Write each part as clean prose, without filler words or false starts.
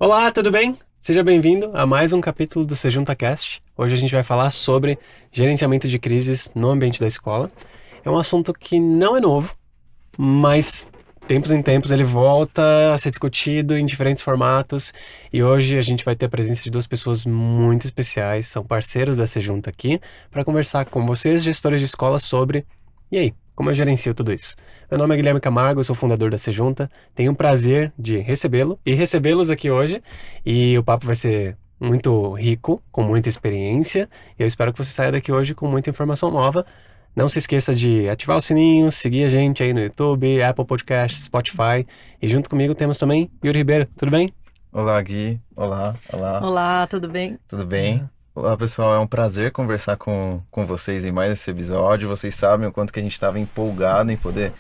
Olá, tudo bem? Seja bem-vindo a mais um capítulo do SeJuntaCast. Hoje a gente vai falar sobre gerenciamento de crises no ambiente da escola. É um assunto que não é novo, mas tempos em tempos ele volta a ser discutido em diferentes formatos. E hoje a gente vai ter a presença de duas pessoas muito especiais, são parceiros da SeJunta aqui, para conversar com vocês, gestores de escola, sobre... E aí, como eu gerencio tudo isso? Meu nome é Guilherme Camargo, eu sou fundador da SeJunta. Tenho o prazer de recebê-lo e recebê-los aqui hoje. E o papo vai ser muito rico, com muita experiência. E eu espero que você saia daqui hoje com muita informação nova. Não se esqueça de ativar o sininho, seguir a gente aí no YouTube, Apple Podcasts, Spotify. E junto comigo temos também Yuri Ribeiro. Tudo bem? Olá, Gui. Olá, olá. Olá, tudo bem? Tudo bem? Olá, pessoal. É um prazer conversar com vocês em mais esse episódio. Vocês sabem o quanto que a gente estava empolgado em poder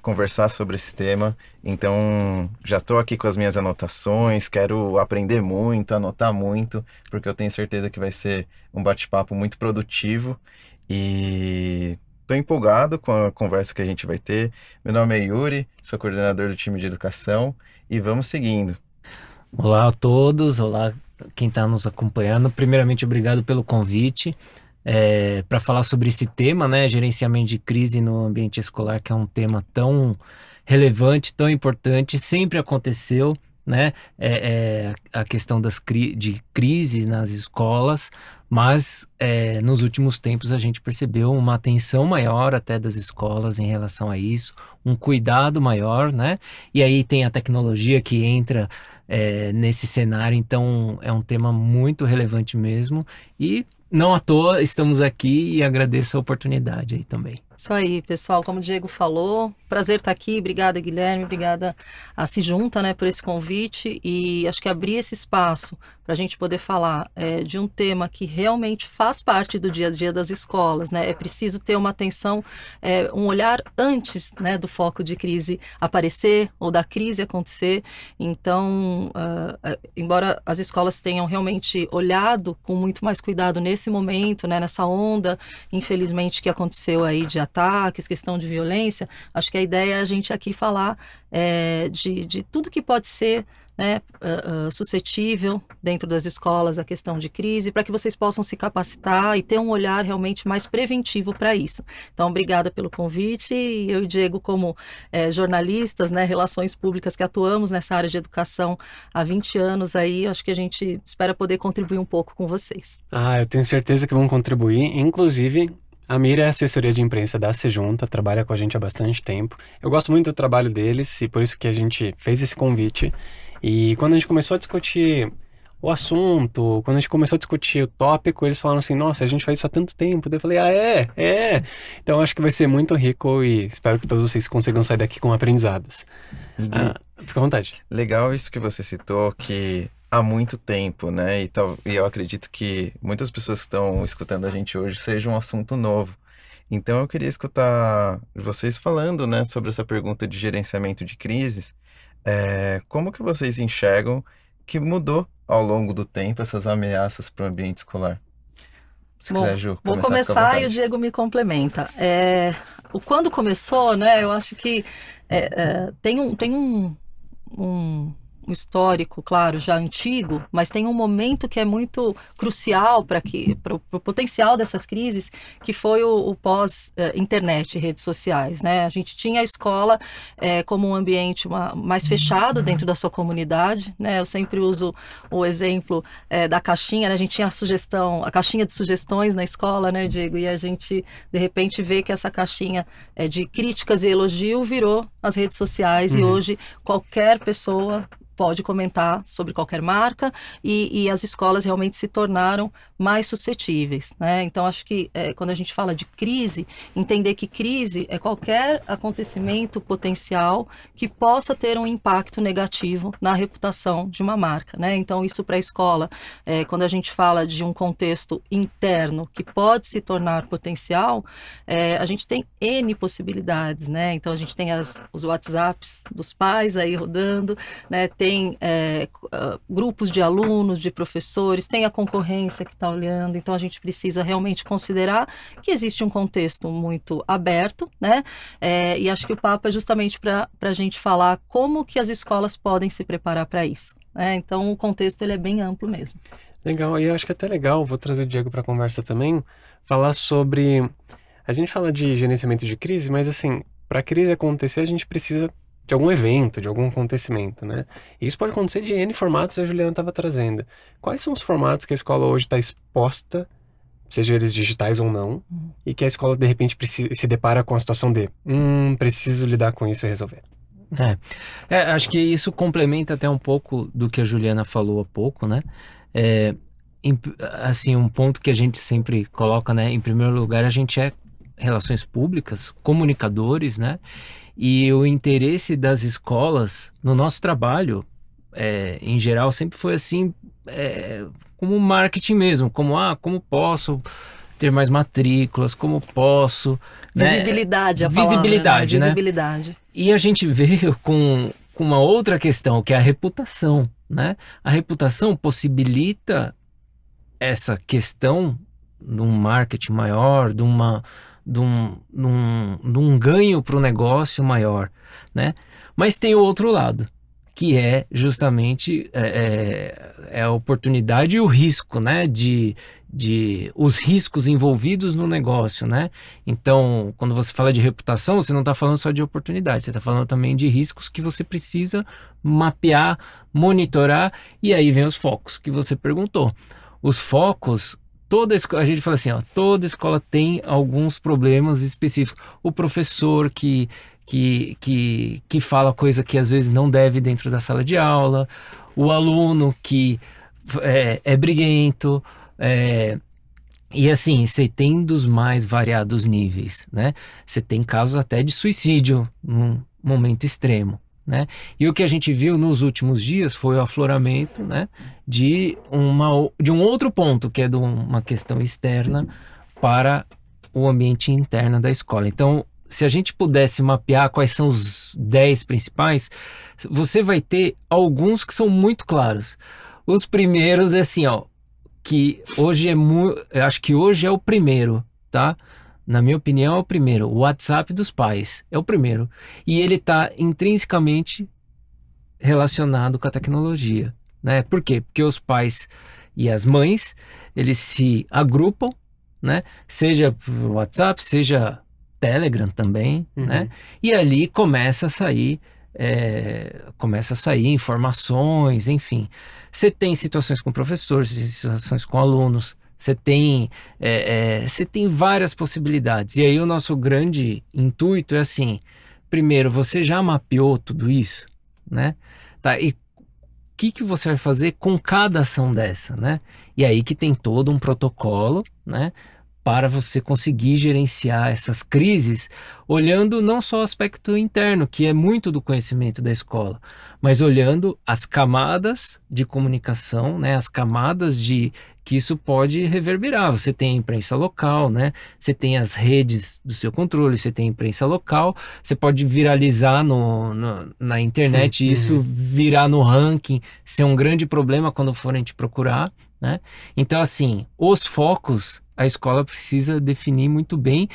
conversar sobre esse tema. Então, já estou aqui com as minhas anotações, quero aprender muito, anotar muito, porque eu tenho certeza que vai ser um bate-papo muito produtivo. E estou empolgado com a conversa que a gente vai ter. Meu nome é Yuri, sou coordenador do time de educação e vamos seguindo. Olá a todos, olá quem está nos acompanhando. Primeiramente, obrigado pelo convite para falar sobre esse tema, né? Gerenciamento de crise no ambiente escolar, que é um tema tão relevante, tão importante, sempre aconteceu, né? A questão de crise nas escolas, mas nos últimos tempos a gente percebeu uma atenção maior até das escolas em relação a isso, um cuidado maior, né? E aí tem a tecnologia que entra nesse cenário, então é um tema muito relevante mesmo, e não à toa estamos aqui e agradeço a oportunidade aí também. Isso aí, pessoal, como o Diego falou, prazer estar aqui, obrigada Guilherme, obrigada a SeJunta, né, por esse convite, e acho que abrir esse espaço para a gente poder falar de um tema que realmente faz parte do dia a dia das escolas, né, é preciso ter uma atenção, um olhar antes, né, do foco de crise aparecer ou da crise acontecer. Então, embora as escolas tenham realmente olhado com muito mais cuidado nesse momento, né, nessa onda, infelizmente, que aconteceu aí de ataques, questão de violência, acho que a ideia é a gente aqui falar de tudo que pode ser, né, suscetível dentro das escolas, a questão de crise, para que vocês possam se capacitar e ter um olhar realmente mais preventivo para isso. Então, obrigada pelo convite, e eu e o Diego, como jornalistas, né, relações públicas que atuamos nessa área de educação há 20 anos aí, acho que a gente espera poder contribuir um pouco com vocês. Eu tenho certeza que vão contribuir. Inclusive, a Mira é assessoria de imprensa da SeJunta, trabalha com a gente há bastante tempo. Eu gosto muito do trabalho deles e por isso que a gente fez esse convite. E quando a gente começou a discutir o assunto, quando a gente começou a discutir o tópico, eles falaram assim, nossa, a gente faz isso há tanto tempo. Daí eu falei, é. Então acho que vai ser muito rico e espero que todos vocês consigam sair daqui com aprendizados. Fica à vontade. Legal isso que você citou, que há muito tempo, né? E eu acredito que muitas pessoas que estão escutando a gente hoje seja um assunto novo. Então eu queria escutar vocês falando, né, sobre essa pergunta de gerenciamento de crises. Como que vocês enxergam que mudou ao longo do tempo essas ameaças para o ambiente escolar? Se Bom, quiser, Ju, vou fica à começar vontade. e o Diego me complementa. Quando começou, né, eu acho que tem um histórico, claro, já antigo, mas tem um momento que é muito crucial para o potencial dessas crises, que foi o pós-internet, redes sociais, né? A gente tinha a escola como um ambiente mais fechado dentro da sua comunidade, né? Eu sempre uso o exemplo da caixinha, né? A gente tinha a caixinha de sugestões na escola, né, Diego? E a gente, de repente, vê que essa caixinha de críticas e elogio virou as redes sociais, e hoje qualquer pessoa pode comentar sobre qualquer marca, e as escolas realmente se tornaram mais suscetíveis, né? Então, acho que quando a gente fala de crise, entender que crise é qualquer acontecimento potencial que possa ter um impacto negativo na reputação de uma marca, né? Então, isso para a escola, quando a gente fala de um contexto interno que pode se tornar potencial, a gente tem N possibilidades, né? Então, a gente tem as os WhatsApps dos pais aí rodando, né? Tem grupos de alunos, de professores, tem a concorrência que está olhando, então a gente precisa realmente considerar que existe um contexto muito aberto, né? E acho que o papo é justamente para a gente falar como que as escolas podem se preparar para isso. Então o contexto ele é bem amplo mesmo. Legal, e eu acho que é até legal, vou trazer o Diego para a conversa também, falar sobre... A gente fala de gerenciamento de crise, mas assim, para a crise acontecer, a gente precisa de algum evento, de algum acontecimento, né? E isso pode acontecer de N formatos, a Juliana estava trazendo. Quais são os formatos que a escola hoje está exposta, seja eles digitais ou não, e que a escola, de repente, se depara com a situação de preciso lidar com isso e resolver? Acho que isso complementa até um pouco do que a Juliana falou há pouco, né? Assim, um ponto que a gente sempre coloca, né? Em primeiro lugar, a gente é relações públicas, comunicadores, né? E o interesse das escolas no nosso trabalho, em geral, sempre foi assim, como marketing mesmo, como posso ter mais matrículas, como posso... Visibilidade, né? Visibilidade, né? Visibilidade. E a gente veio com uma outra questão, que é a reputação, né? A reputação possibilita essa questão de um marketing maior, de um ganho para o negócio maior, né? Mas tem o outro lado, que é justamente a oportunidade e o risco, né? De os riscos envolvidos no negócio, né? Então, quando você fala de reputação, você não está falando só de oportunidade, você está falando também de riscos que você precisa mapear, monitorar, e aí vem os focos que você perguntou. Os focos, a gente fala assim, toda escola tem alguns problemas específicos. O professor que fala coisa que às vezes não deve dentro da sala de aula, o aluno que é briguento, e assim, você tem dos mais variados níveis, né? Você tem casos até de suicídio num momento extremo, né? E o que a gente viu nos últimos dias foi o afloramento, né, de um outro ponto, que é de uma questão externa para o ambiente interno da escola. Então, se a gente pudesse mapear quais são os 10 principais, você vai ter alguns que são muito claros. Os primeiros é assim, que hoje eu acho que hoje é o primeiro, tá? Na minha opinião, é o primeiro. O WhatsApp dos pais é o primeiro. E ele está intrinsecamente relacionado com a tecnologia, né? Por quê? Porque os pais e as mães, eles se agrupam, né? Seja por WhatsApp, seja Telegram também, né? E ali começa a sair informações, enfim. Você tem situações com professores, situações com alunos, você tem várias possibilidades. E aí o nosso grande intuito é assim, primeiro, você já mapeou tudo isso, né? Tá, e o que você vai fazer com cada ação dessa, né? E aí que tem todo um protocolo, né, para você conseguir gerenciar essas crises, olhando não só o aspecto interno, que é muito do conhecimento da escola, mas olhando as camadas de comunicação, né, as camadas que isso pode reverberar. Você tem a imprensa local, né? Você tem as redes do seu controle, você tem a imprensa local, você pode viralizar na internet e isso virar no ranking, ser um grande problema quando forem te procurar, né? Então, assim, os focos, a escola precisa definir muito bem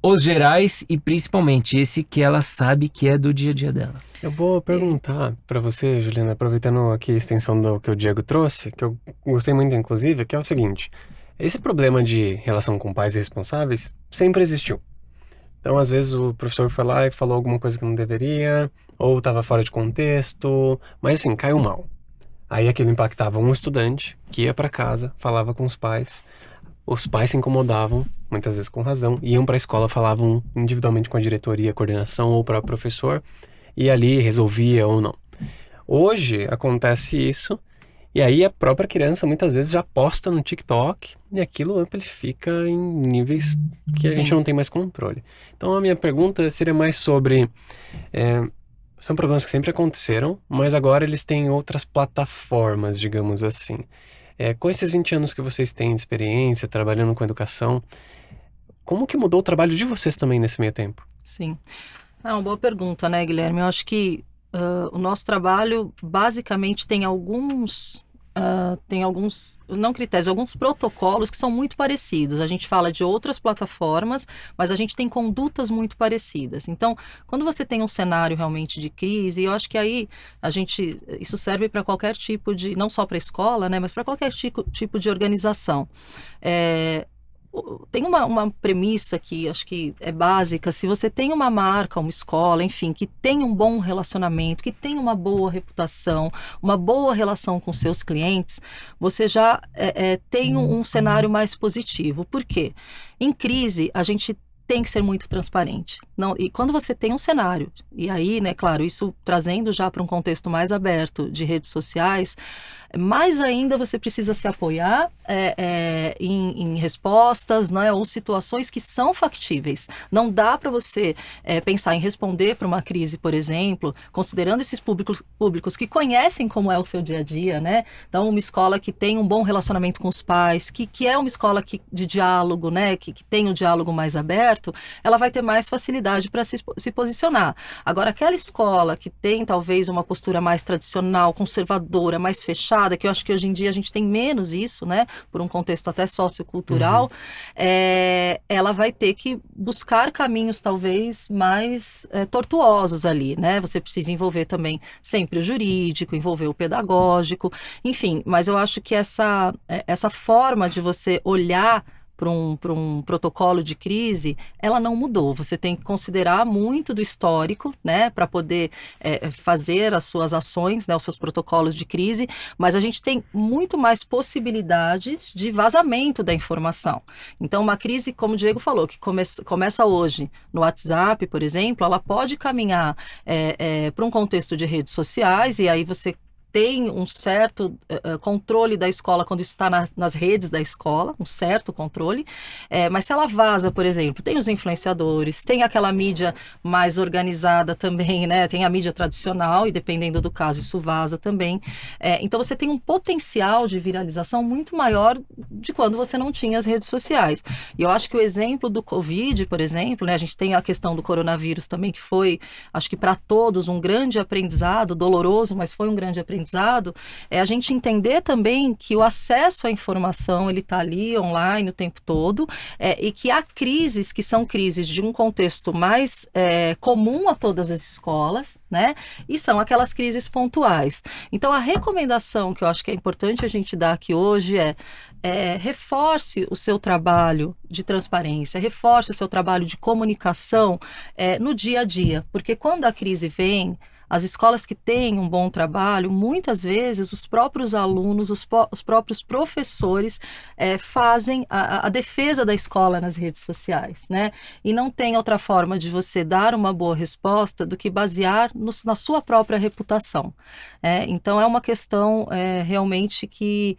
os gerais e principalmente esse que ela sabe que é do dia a dia dela. Eu vou perguntar para você, Juliana, aproveitando aqui a extensão do que o Diego trouxe, que eu gostei muito, inclusive, que é o seguinte: esse problema de relação com pais e responsáveis sempre existiu. Então, às vezes, o professor foi lá e falou alguma coisa que não deveria, ou estava fora de contexto, mas assim, caiu mal. Aí aquilo impactava um estudante que ia para casa, falava com os pais se incomodavam, muitas vezes com razão, iam para a escola, falavam individualmente com a diretoria, a coordenação ou o próprio professor, e ali resolvia ou não. Hoje acontece isso, e aí a própria criança muitas vezes já posta no TikTok, e aquilo amplifica em níveis que a gente não tem mais controle. Então a minha pergunta seria mais sobre... são problemas que sempre aconteceram, mas agora eles têm outras plataformas, digamos assim. Com esses 20 anos que vocês têm de experiência, trabalhando com educação, como que mudou o trabalho de vocês também nesse meio tempo? Sim. É uma boa pergunta, né, Guilherme? Eu acho que o nosso trabalho basicamente tem alguns, não critérios, alguns protocolos que são muito parecidos. A gente fala de outras plataformas, mas a gente tem condutas muito parecidas. Então, quando você tem um cenário realmente de crise, eu acho que aí isso serve para qualquer tipo de, não só para a escola, né, mas para qualquer tipo de organização. Tem uma premissa que acho que é básica. Se você tem uma marca, uma escola, enfim, que tem um bom relacionamento, que tem uma boa reputação, uma boa relação com seus clientes, você já tem um cenário mais positivo. Por quê? Em crise, a gente tem que ser muito transparente. Não, e quando você tem um cenário, e aí, né, claro, isso trazendo já para um contexto mais aberto de redes sociais, mais ainda você precisa se apoiar em respostas, né, ou situações que são factíveis. Não dá para você pensar em responder para uma crise, por exemplo, considerando esses públicos que conhecem como é o seu dia a dia, né? Então, uma escola que tem um bom relacionamento com os pais, que é uma escola de diálogo, né, que tem o diálogo mais aberto, ela vai ter mais facilidade para se posicionar. Agora, aquela escola que tem talvez uma postura mais tradicional, conservadora, mais fechada, que eu acho que hoje em dia a gente tem menos isso, né, por um contexto até sociocultural, ela vai ter que buscar caminhos talvez mais tortuosos ali, né? Você precisa envolver também sempre o jurídico, envolver o pedagógico, enfim, mas eu acho que essa forma de você olhar para um protocolo de crise, ela não mudou. Você tem que considerar muito do histórico, né, para poder fazer as suas ações, né, os seus protocolos de crise, mas a gente tem muito mais possibilidades de vazamento da informação. Então, uma crise, como o Diego falou, que começa hoje no WhatsApp, por exemplo, ela pode caminhar para um contexto de redes sociais, e aí você tem um certo controle da escola quando isso está nas redes da escola, um certo controle, mas se ela vaza, por exemplo, tem os influenciadores, tem aquela mídia mais organizada também, né? Tem a mídia tradicional e dependendo do caso isso vaza também. Então você tem um potencial de viralização muito maior de quando você não tinha as redes sociais. E eu acho que o exemplo do Covid, por exemplo, né? A gente tem a questão do coronavírus também, que foi, acho que para todos, um grande aprendizado, doloroso, mas foi um grande aprendizado, é a gente entender também que o acesso à informação, ele está ali online o tempo todo, e que há crises que são crises de um contexto mais comum a todas as escolas, né? E são aquelas crises pontuais. Então, a recomendação que eu acho que é importante a gente dar aqui hoje reforce o seu trabalho de transparência, reforce o seu trabalho de comunicação no dia a dia, porque quando a crise vem, as escolas que têm um bom trabalho, muitas vezes os próprios alunos, os próprios professores fazem a defesa da escola nas redes sociais, né? E não tem outra forma de você dar uma boa resposta do que basear na sua própria reputação. Então, é uma questão realmente que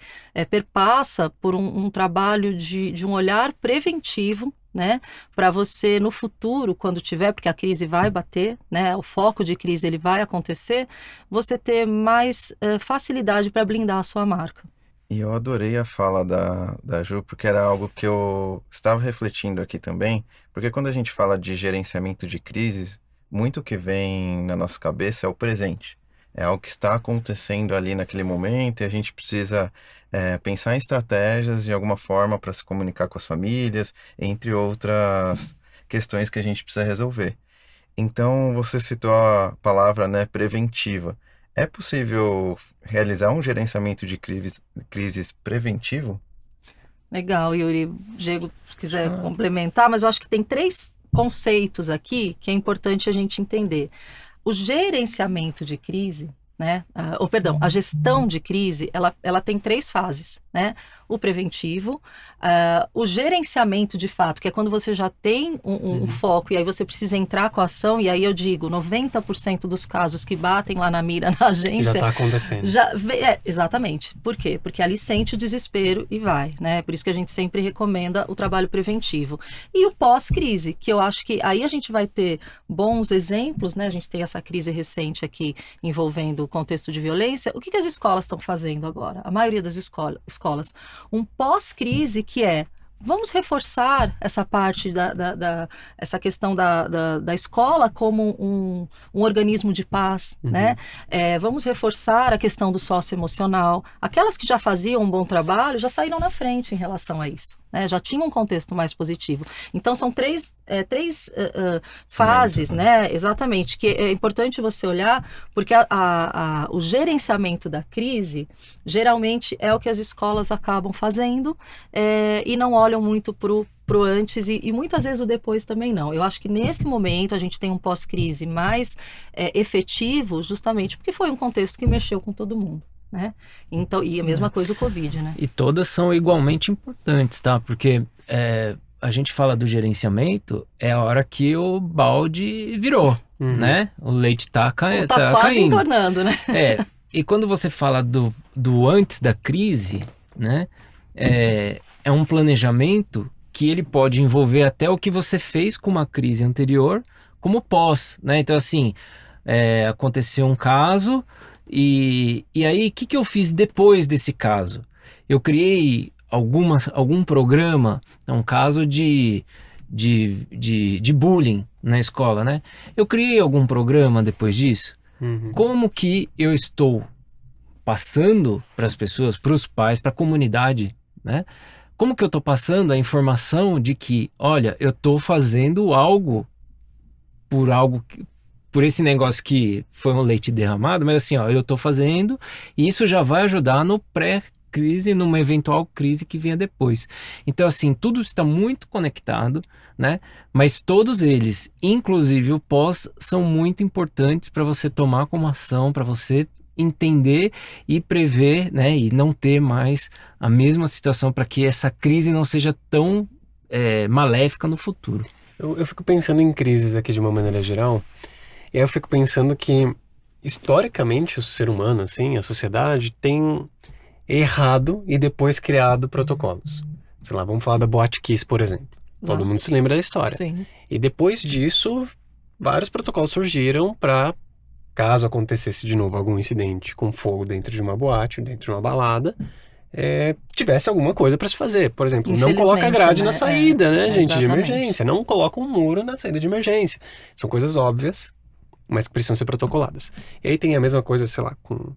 perpassa por um trabalho de um olhar preventivo, né, para você no futuro, quando tiver, porque a crise vai bater, né, o foco de crise ele vai acontecer, você ter mais facilidade para blindar a sua marca. E eu adorei a fala da Ju, porque era algo que eu estava refletindo aqui também, porque quando a gente fala de gerenciamento de crises, muito que vem na nossa cabeça é o presente. É algo que está acontecendo ali naquele momento e a gente precisa pensar em estratégias de alguma forma para se comunicar com as famílias, entre outras questões que a gente precisa resolver. Então, você citou a palavra, né, preventiva. É possível realizar um gerenciamento de crises preventivo? Legal, Yuri. Diego, se quiser complementar, mas eu acho que tem 3 conceitos aqui que é importante a gente entender. O gerenciamento de crise, né? A gestão de crise, ela tem 3 fases, né? O preventivo, o gerenciamento de fato, que é quando você já tem um foco e aí você precisa entrar com a ação, e aí eu digo, 90% dos casos que batem lá na mira na agência... Já está acontecendo. Exatamente. Por quê? Porque ali sente o desespero e vai, né? Por isso que a gente sempre recomenda o trabalho preventivo. E o pós-crise, que eu acho que aí a gente vai ter bons exemplos, né? A gente tem essa crise recente aqui envolvendo o contexto de violência. O que as escolas estão fazendo agora? A maioria das escolas. Um pós-crise que vamos reforçar essa parte essa questão da escola como um organismo de paz, né? Vamos reforçar a questão do socioemocional. Aquelas que já faziam um bom trabalho já saíram na frente em relação a isso, né? Já tinham um contexto mais positivo. Então, são três fases, né? Exatamente, que é importante você olhar, porque o gerenciamento da crise, geralmente, é o que as escolas acabam fazendo, e não olham muito pro antes e muitas vezes o depois também não. Eu acho que nesse momento a gente tem um pós-crise mais efetivo, justamente porque foi um contexto que mexeu com todo mundo, né? Então, e a mesma coisa o Covid, né? E todas são igualmente importantes, tá? Porque a gente fala do gerenciamento, é a hora que o balde virou, né? O leite tá quase caindo. entornando, né? E quando você fala do antes da crise, né? É um planejamento que ele pode envolver até o que você fez com uma crise anterior, como pós, né? Então, assim, aconteceu um caso e aí, o que eu fiz depois desse caso? Eu criei algum programa, um caso de bullying na escola, né? Eu criei algum programa depois disso? Como que eu estou passando para as pessoas, para os pais, para a comunidade, né? Como que eu estou passando a informação de que, olha, eu estou fazendo algo por esse negócio que foi um leite derramado, mas assim, ó, eu estou fazendo e isso já vai ajudar no pré-crise, numa eventual crise que venha depois. Então, assim, tudo está muito conectado, né? Mas todos eles, inclusive o pós, são muito importantes para você tomar como ação, para você entender e prever, né, e não ter mais a mesma situação, para que essa crise não seja tão maléfica no futuro. Eu fico pensando em crises aqui de uma maneira geral, e aí eu fico pensando que, historicamente, o ser humano, assim, a sociedade, tem errado e depois criado protocolos. Sei lá, vamos falar da Boate Kiss, por exemplo. Exato. Todo mundo se lembra da história. Sim. E depois disso, vários protocolos surgiram para, caso acontecesse de novo algum incidente com fogo dentro de uma boate, dentro de uma balada, tivesse alguma coisa para se fazer. Por exemplo, não coloca grade, né, na saída, né, gente, exatamente. de emergência. Não coloca um muro na saída de emergência. São coisas óbvias, mas que precisam ser protocoladas. E aí tem a mesma coisa, sei lá, com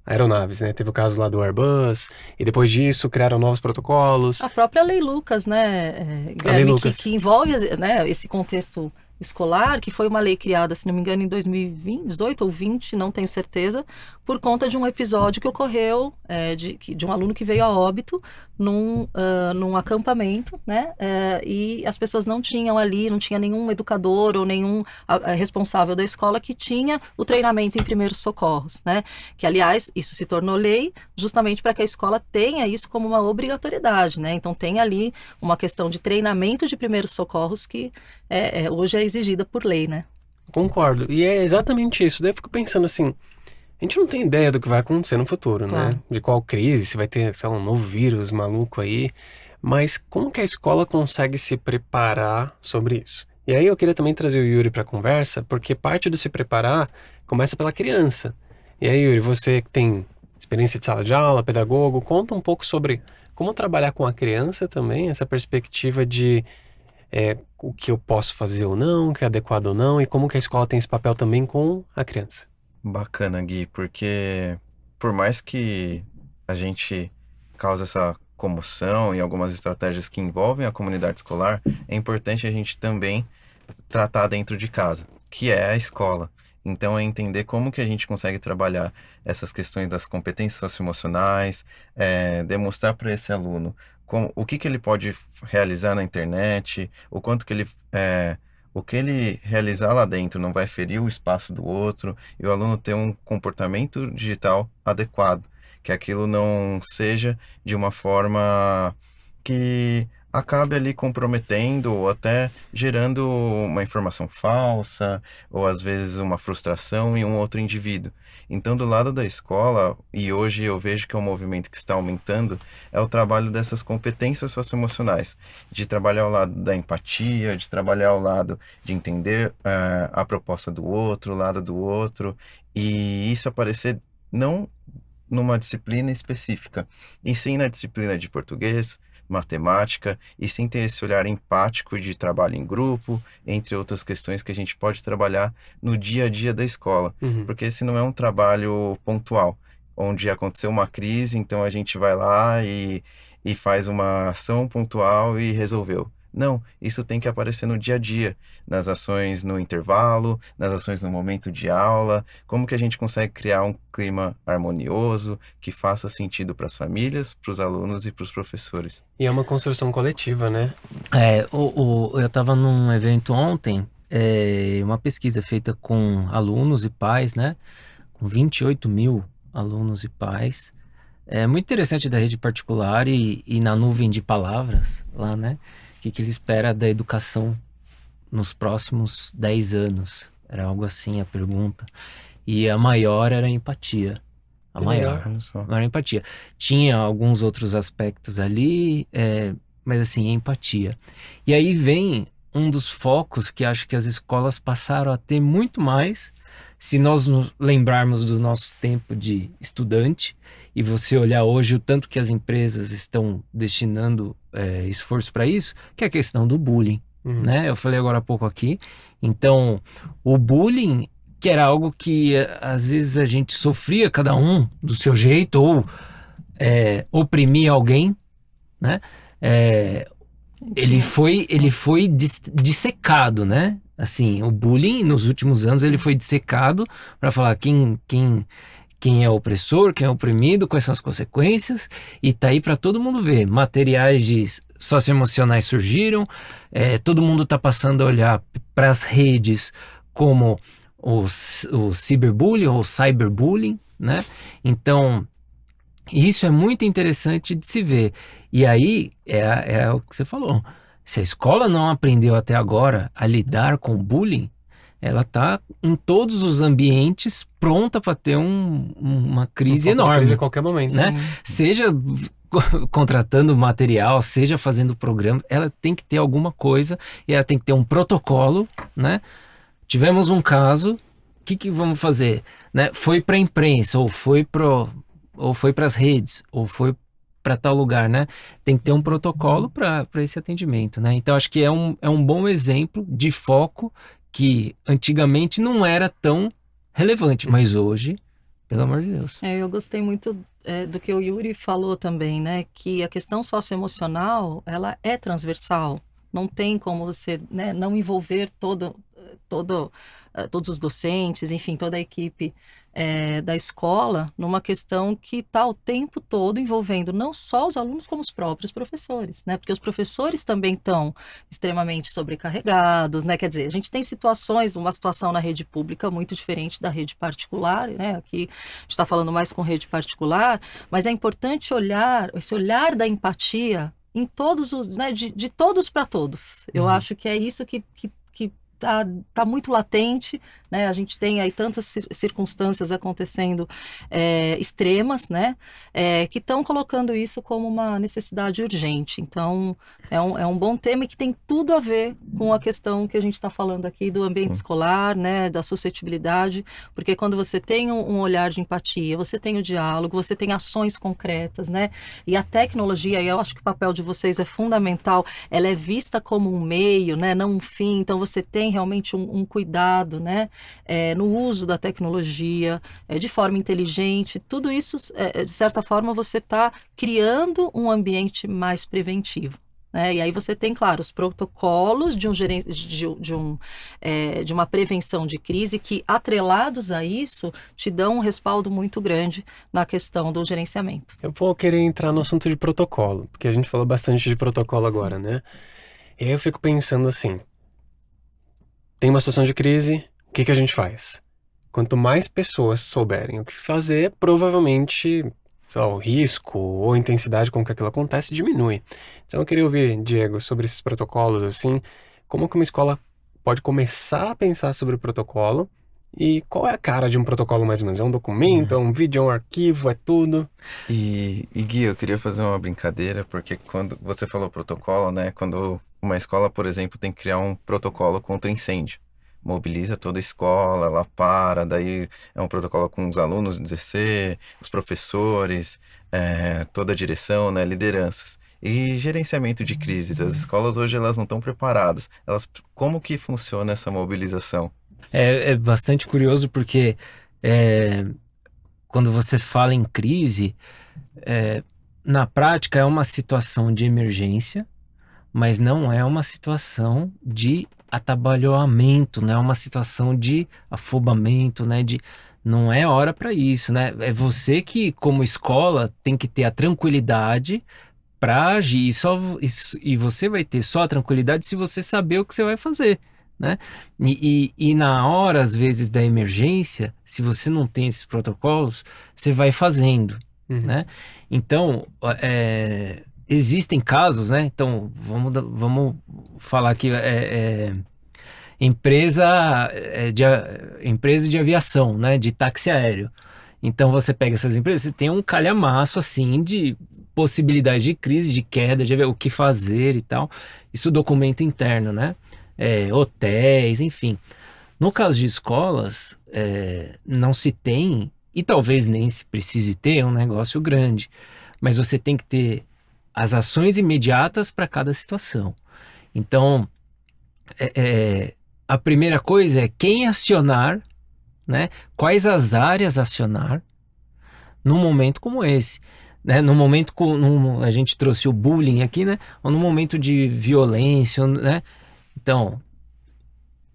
aeronaves, né? Teve o caso lá do Airbus, e depois disso criaram novos protocolos. A própria Lei Lucas, né, Guilherme, que envolve, né, esse contexto escolar, que foi uma lei criada, se não me engano, em 2018 ou 20, não tenho certeza, por conta de um episódio que ocorreu de um aluno que veio a óbito num acampamento, né? E as pessoas não tinham ali, não tinha nenhum educador ou nenhum responsável da escola que tinha o treinamento em primeiros socorros, né? Que, aliás, isso se tornou lei justamente para que a escola tenha isso como uma obrigatoriedade, né? Então, tem ali uma questão de treinamento de primeiros socorros que hoje é exigida por lei, né? Concordo. E é exatamente isso. Daí eu fico pensando assim, a gente não tem ideia do que vai acontecer no futuro, Claro. né? De qual crise, se vai ter, sei lá, um novo vírus maluco aí. Mas como que a escola consegue se preparar sobre isso? E aí eu queria também trazer o Yuri para a conversa, porque parte do se preparar começa pela criança. E aí, Yuri, você que tem experiência de sala de aula, pedagogo, conta um pouco sobre como trabalhar com a criança também, essa perspectiva de o que eu posso fazer ou não, o que é adequado ou não, e como que a escola tem esse papel também com a criança. Bacana, Gui, porque por mais que a gente cause essa comoção e algumas estratégias que envolvem a comunidade escolar, é importante a gente também tratar dentro de casa, que é a escola. Então, é entender como que a gente consegue trabalhar essas questões das competências socioemocionais, demonstrar para esse aluno o que ele pode realizar na internet, o quanto que o que ele realizar lá dentro não vai ferir o espaço do outro, e o aluno ter um comportamento digital adequado, que aquilo não seja de uma forma que acabe ali comprometendo ou até gerando uma informação falsa, ou às vezes uma frustração em um outro indivíduo. Então, do lado da escola, e hoje eu vejo que é um movimento que está aumentando, é o trabalho dessas competências socioemocionais, de trabalhar ao lado da empatia, de trabalhar ao lado de entender a proposta do outro, o lado do outro, e isso aparecer não numa disciplina específica, e sim na disciplina de português, matemática, e sim ter esse olhar empático de trabalho em grupo, entre outras questões que a gente pode trabalhar no dia a dia da escola, Uhum. porque esse não é um trabalho pontual, onde aconteceu uma crise, então a gente vai lá e faz uma ação pontual e resolveu. Não, isso tem que aparecer no dia a dia, nas ações no intervalo, nas ações no momento de aula. Como que a gente consegue criar um clima harmonioso, que faça sentido para as famílias, para os alunos e para os professores? E é uma construção coletiva, né? Eu estava num evento ontem, uma pesquisa feita com alunos e pais, né? Com 28 mil alunos e pais. É muito interessante da rede particular e na nuvem de palavras lá, né? O que ele espera da educação nos próximos 10 anos? Era algo assim a pergunta. E a maior era a empatia. A Que maior. legal. Olha só. A maior empatia. Tinha alguns outros aspectos ali, mas assim, empatia. E aí vem um dos focos que acho que as escolas passaram a ter muito mais, se nós nos lembrarmos do nosso tempo de estudante, e você olhar hoje o tanto que as empresas estão destinando esforço para isso, que é a questão do bullying, Uhum. né? Eu falei agora há pouco aqui. Então, o bullying, que era algo que às vezes a gente sofria cada um do seu jeito, ou oprimia alguém, né? Ele foi dissecado, né? Assim, o bullying nos últimos anos ele foi dissecado para falar quem é o opressor, quem é o oprimido, quais são as consequências, e tá aí para todo mundo ver. Materiais socioemocionais surgiram, todo mundo tá passando a olhar para as redes como o ciberbullying ou cyberbullying, né? Então, isso é muito interessante de se ver. E aí, é o que você falou. Se a escola não aprendeu até agora a lidar com o bullying, ela está em todos os ambientes pronta para ter uma crise Um pouco de enorme. crise a qualquer momento. Né? Seja contratando material, seja fazendo programa, ela tem que ter alguma coisa e ela tem que ter um protocolo, né? Tivemos um caso, o que vamos fazer? Né? Foi para a imprensa, ou foi para as redes, ou foi para tal lugar, né? Tem que ter um protocolo para esse atendimento, né? Então, acho que é um bom exemplo de foco que antigamente não era tão relevante, mas hoje, pelo amor de Deus. Eu gostei muito do que o Yuri falou também, né? Que a questão socioemocional, ela é transversal. Não tem como você, né, não envolver todos os docentes, enfim, toda a equipe da escola numa questão que está o tempo todo envolvendo não só os alunos, como os próprios professores, né? Porque os professores também estão extremamente sobrecarregados, né? Quer dizer, a gente tem uma situação na rede pública muito diferente da rede particular, né? Aqui a gente está falando mais com rede particular, mas é importante esse olhar da empatia em todos os, né, de todos para todos. Eu acho que é isso que tá muito latente, né? A gente tem aí tantas circunstâncias acontecendo extremas, né? Que estão colocando isso como uma necessidade urgente. Então, é um bom tema e que tem tudo a ver com a questão que a gente está falando aqui do ambiente escolar, né? Da suscetibilidade, porque quando você tem um olhar de empatia, você tem o diálogo, você tem ações concretas, né? E a tecnologia, eu acho que o papel de vocês é fundamental, ela é vista como um meio, né? Não um fim, então você tem realmente um cuidado, né? No uso da tecnologia, de forma inteligente, tudo isso, de certa forma, você está criando um ambiente mais preventivo. Né? E aí você tem, claro, os protocolos de uma prevenção de crise que, atrelados a isso, te dão um respaldo muito grande na questão do gerenciamento. Eu vou querer entrar no assunto de protocolo, porque a gente falou bastante de protocolo agora, né? E aí eu fico pensando assim, tem uma situação de crise, o que a gente faz? Quanto mais pessoas souberem o que fazer, provavelmente, sei lá, o risco ou a intensidade com que aquilo acontece diminui. Então eu queria ouvir, Diego, sobre esses protocolos, assim, como que uma escola pode começar a pensar sobre o protocolo e qual é a cara de um protocolo mais ou menos? É um documento, é um vídeo, é um arquivo, é tudo? E Gui, eu queria fazer uma brincadeira, porque quando você falou protocolo, né? Quando uma escola, por exemplo, tem que criar um protocolo contra incêndio. Mobiliza toda a escola, ela para, daí é um protocolo com os alunos do DC, os professores, toda a direção, né, lideranças. E gerenciamento de crises, as escolas hoje elas não estão preparadas. Como que funciona essa mobilização? É bastante curioso porque quando você fala em crise, na prática é uma situação de emergência, mas não é uma situação de atabalhoamento, não é uma situação de afobamento, né? Não é hora para isso, né? É você que, como escola, tem que ter a tranquilidade para agir. E você vai ter só a tranquilidade se você saber o que você vai fazer, né? E na hora, às vezes, da emergência, se você não tem esses protocolos, você vai fazendo, né? Então, existem casos, né? Então, vamos falar aqui, empresa de aviação, né? De táxi aéreo. Então, você pega essas empresas, você tem um calhamaço, assim, de possibilidade de crise, de queda, de o que fazer e tal. Isso documento interno, né? Hotéis, enfim. No caso de escolas, não se tem, e talvez nem se precise ter, um negócio grande, mas você tem que ter as ações imediatas para cada situação. Então, a primeira coisa é quem acionar, né? Quais as áreas acionar num momento como esse, né? No momento a gente trouxe o bullying aqui, né? Ou no momento de violência, né? Então,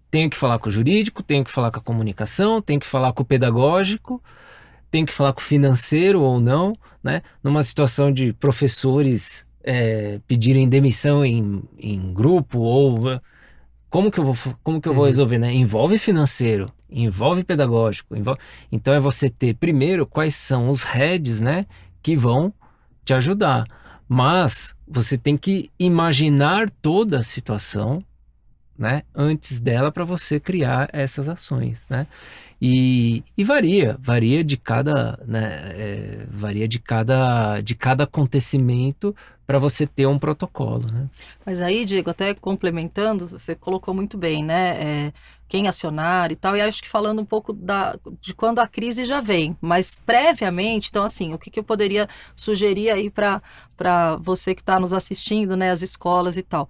tenho que falar com o jurídico, tenho que falar com a comunicação, tenho que falar com o pedagógico, tenho que falar com o financeiro ou não, né? Numa situação de professores pedirem demissão em grupo, ou como que eu vou resolver, né? Envolve financeiro, envolve pedagógico, então é você ter primeiro quais são os heads, né? Que vão te ajudar, mas você tem que imaginar toda a situação, né, antes dela, para você criar essas ações, né? E varia de cada, né, varia de cada acontecimento para você ter um protocolo, né? Mas aí, Diego, até complementando, você colocou muito bem, né? Quem acionar e tal, e acho que falando um pouco de quando a crise já vem, mas previamente, então assim, o que eu poderia sugerir aí para você que está nos assistindo, né, as escolas e tal?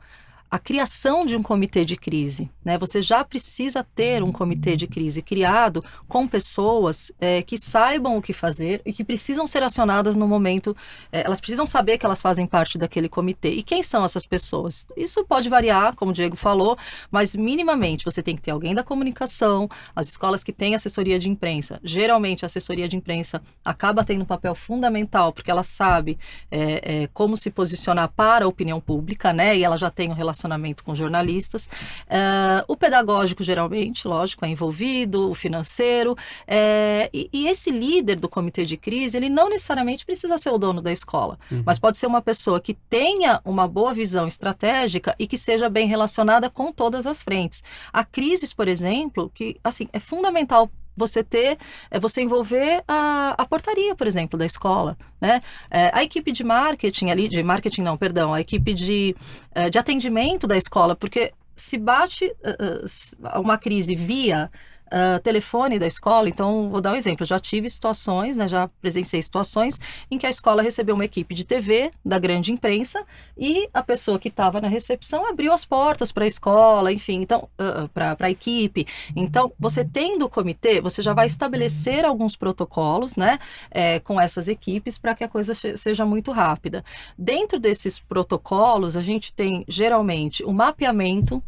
A criação de um comitê de crise, né? Você já precisa ter um comitê de crise criado com pessoas que saibam o que fazer e que precisam ser acionadas no momento. Elas precisam saber que elas fazem parte daquele comitê. E quem são essas pessoas? Isso pode variar, como o Diego falou, mas minimamente você tem que ter alguém da comunicação. As escolas que têm assessoria de imprensa, geralmente a assessoria de imprensa acaba tendo um papel fundamental, porque ela sabe como se posicionar para a opinião pública, né? E ela já tem um relacionamento com jornalistas. O pedagógico, geralmente, lógico, é envolvido, o financeiro. E esse líder do comitê de crise, ele não necessariamente precisa ser o dono da escola, mas pode ser uma pessoa que tenha uma boa visão estratégica e que seja bem relacionada com todas as frentes. Há crises, por exemplo, que assim, é fundamental você envolver a portaria, por exemplo, da escola, né? A equipe de marketing a equipe de atendimento da escola, porque se bate uma crise via telefone da escola, então vou dar um exemplo, eu já tive situações, né, já presenciei situações em que a escola recebeu uma equipe de TV da grande imprensa e a pessoa que estava na recepção abriu as portas para a escola, enfim, então para a equipe. Então, você tendo o comitê, você já vai estabelecer alguns protocolos, né, com essas equipes para que a coisa seja muito rápida. Dentro desses protocolos, a gente tem geralmente o mapeamento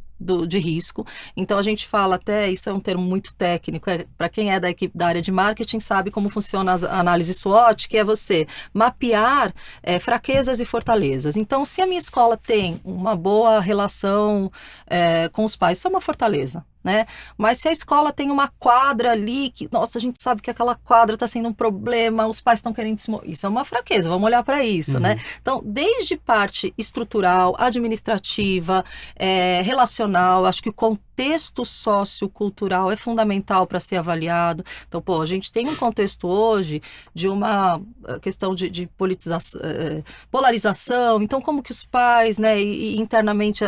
de risco. Então a gente fala até, isso é um termo muito técnico, para quem é da equipe da área de marketing sabe como funciona a análise SWOT, que é você mapear fraquezas e fortalezas. Então, se a minha escola tem uma boa relação com os pais, isso é uma fortaleza, né? Mas se a escola tem uma quadra ali que, nossa, a gente sabe que aquela quadra está sendo um problema, os pais estão querendo isso é uma fraqueza, vamos olhar para isso, né? Então, desde parte estrutural, administrativa, relacional, acho que o contexto sociocultural é fundamental para ser avaliado. Então, a gente tem um contexto hoje de uma questão de polarização. Então, como que os pais, né, e internamente,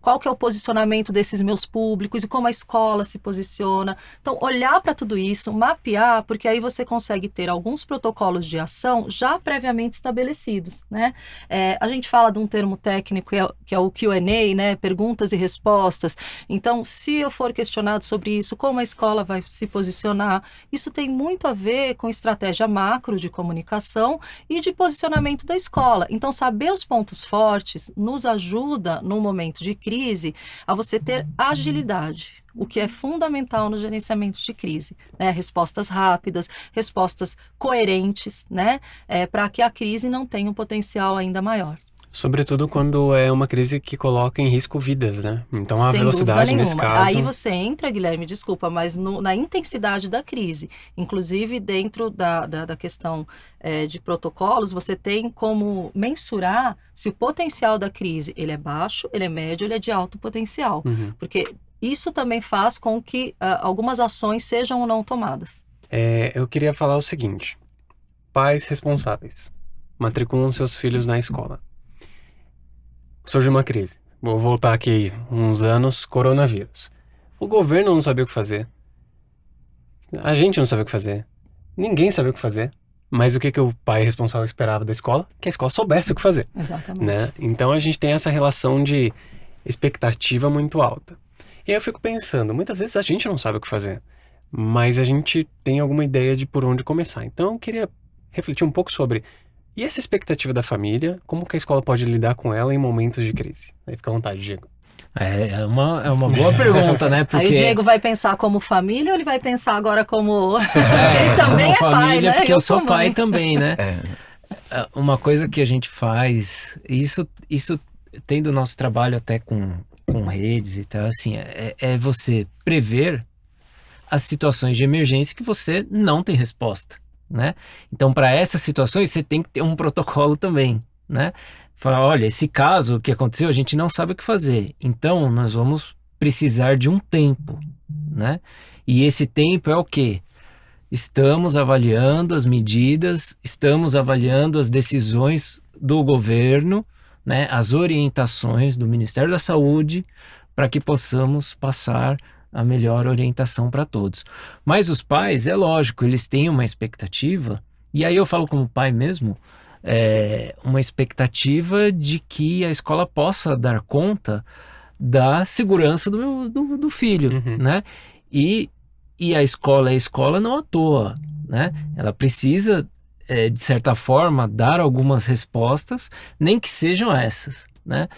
qual que é o posicionamento desses meus públicos e como a escola se posiciona. Então, olhar para tudo isso, mapear, porque aí você consegue ter alguns protocolos de ação já previamente estabelecidos, né? A gente fala de um termo técnico que é o Q&A, né? Perguntas e respostas. Então, se eu for questionado sobre isso, como a escola vai se posicionar, isso tem muito a ver com estratégia macro de comunicação e de posicionamento da escola. Então, saber os pontos fortes nos ajuda, num momento de crise, a você ter agilidade, o que é fundamental no gerenciamento de crise, né? Respostas rápidas, respostas coerentes, né? Para que a crise não tenha um potencial ainda maior. Sobretudo quando é uma crise que coloca em risco vidas, né? Então a Sem velocidade dúvida nesse nenhuma. caso... Aí você entra, Guilherme, desculpa, mas na intensidade da crise, inclusive dentro da questão de protocolos, você tem como mensurar se o potencial da crise ele é baixo, ele é médio, ele é de alto potencial. Porque isso também faz com que algumas ações sejam ou não tomadas. Eu queria falar o seguinte: pais responsáveis matriculam seus filhos na escola. Surge uma crise. Vou voltar aqui uns anos, coronavírus. O governo não sabia o que fazer. A gente não sabia o que fazer. Ninguém sabia o que fazer. Mas o que o pai responsável esperava da escola? Que a escola soubesse o que fazer. Exatamente. Né? Então a gente tem essa relação de expectativa muito alta. E aí eu fico pensando, muitas vezes a gente não sabe o que fazer, mas a gente tem alguma ideia de por onde começar. Então eu queria refletir um pouco sobre, e essa expectativa da família, como que a escola pode lidar com ela em momentos de crise? Aí fica à vontade, Diego. É uma boa pergunta, né? Porque... Aí o Diego vai pensar como família ou ele vai pensar agora como... ele também como é família, pai, né? Porque eu sou pai também, né? Uma coisa que a gente faz, isso tem do nosso trabalho até com redes e tal, assim, é você prever as situações de emergência que você não tem resposta, né? Então, para essas situações, você tem que ter um protocolo também, né? Falar, olha, esse caso que aconteceu, a gente não sabe o que fazer. Então, nós vamos precisar de um tempo, né? E esse tempo é o quê? Estamos avaliando as medidas, estamos avaliando as decisões do governo, né? As orientações do Ministério da Saúde, para que possamos passar a melhor orientação para todos. Mas os pais, é lógico, eles têm uma expectativa, e aí eu falo como pai mesmo, uma expectativa de que a escola possa dar conta da segurança do filho, né? E a escola é escola não à toa, né? Ela precisa, de certa forma, dar algumas respostas, nem que sejam essas, né?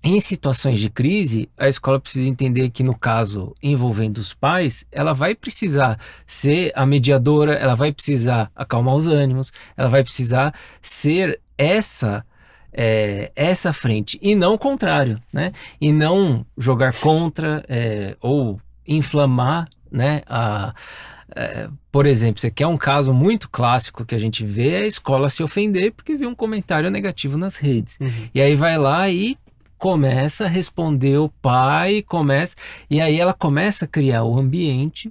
Em situações de crise, a escola precisa entender que, no caso envolvendo os pais, ela vai precisar ser a mediadora, ela vai precisar acalmar os ânimos, ela vai precisar ser essa frente, e não o contrário, né? E não jogar contra ou inflamar, né? Por exemplo, você quer um caso muito clássico que a gente vê, é a escola se ofender porque viu um comentário negativo nas redes. E aí vai lá e começa a responder o pai, e aí ela começa a criar o ambiente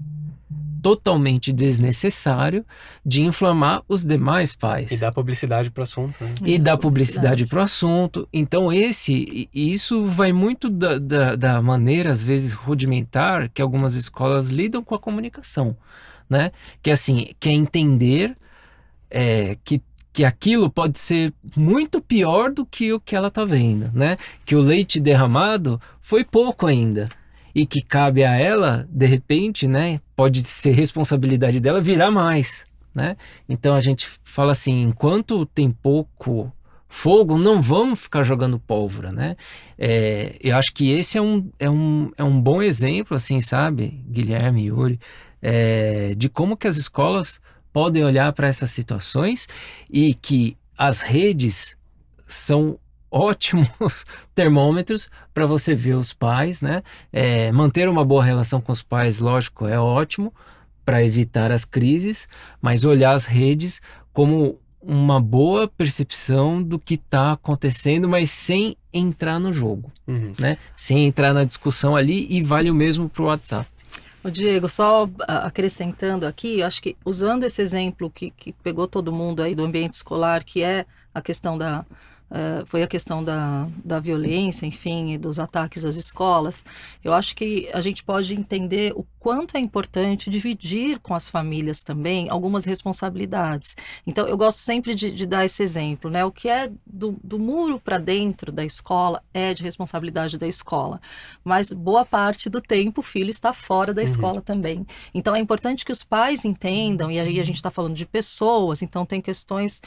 totalmente desnecessário de inflamar os demais pais. E dar publicidade para o assunto. Né? E dar publicidade para o assunto. Então isso vai muito da maneira, às vezes, rudimentar que algumas escolas lidam com a comunicação, né? Que assim, quer entender que aquilo pode ser muito pior do que o que ela está vendo, né? Que o leite derramado foi pouco ainda. E que cabe a ela, de repente, né? Pode ser responsabilidade dela virar mais, né? Então a gente fala assim, enquanto tem pouco fogo, não vamos ficar jogando pólvora, né? Eu acho que esse é um bom exemplo, assim, sabe, Guilherme e Yuri, de como que as escolas podem olhar para essas situações e que as redes são ótimos termômetros para você ver os pais, né? Manter uma boa relação com os pais, lógico, é ótimo para evitar as crises, mas olhar as redes como uma boa percepção do que está acontecendo, mas sem entrar no jogo, né? Sem entrar na discussão ali, e vale o mesmo para o WhatsApp. O Diego, só acrescentando aqui, eu acho que usando esse exemplo que pegou todo mundo aí do ambiente escolar, que é a questão foi a questão da violência, enfim, e dos ataques às escolas, eu acho que a gente pode entender o quanto é importante dividir com as famílias também algumas responsabilidades. Então, eu gosto sempre de dar esse exemplo, né? O que é do muro para dentro da escola é de responsabilidade da escola, mas boa parte do tempo o filho está fora da escola também. Então, é importante que os pais entendam, e aí a gente está falando de pessoas, então tem questões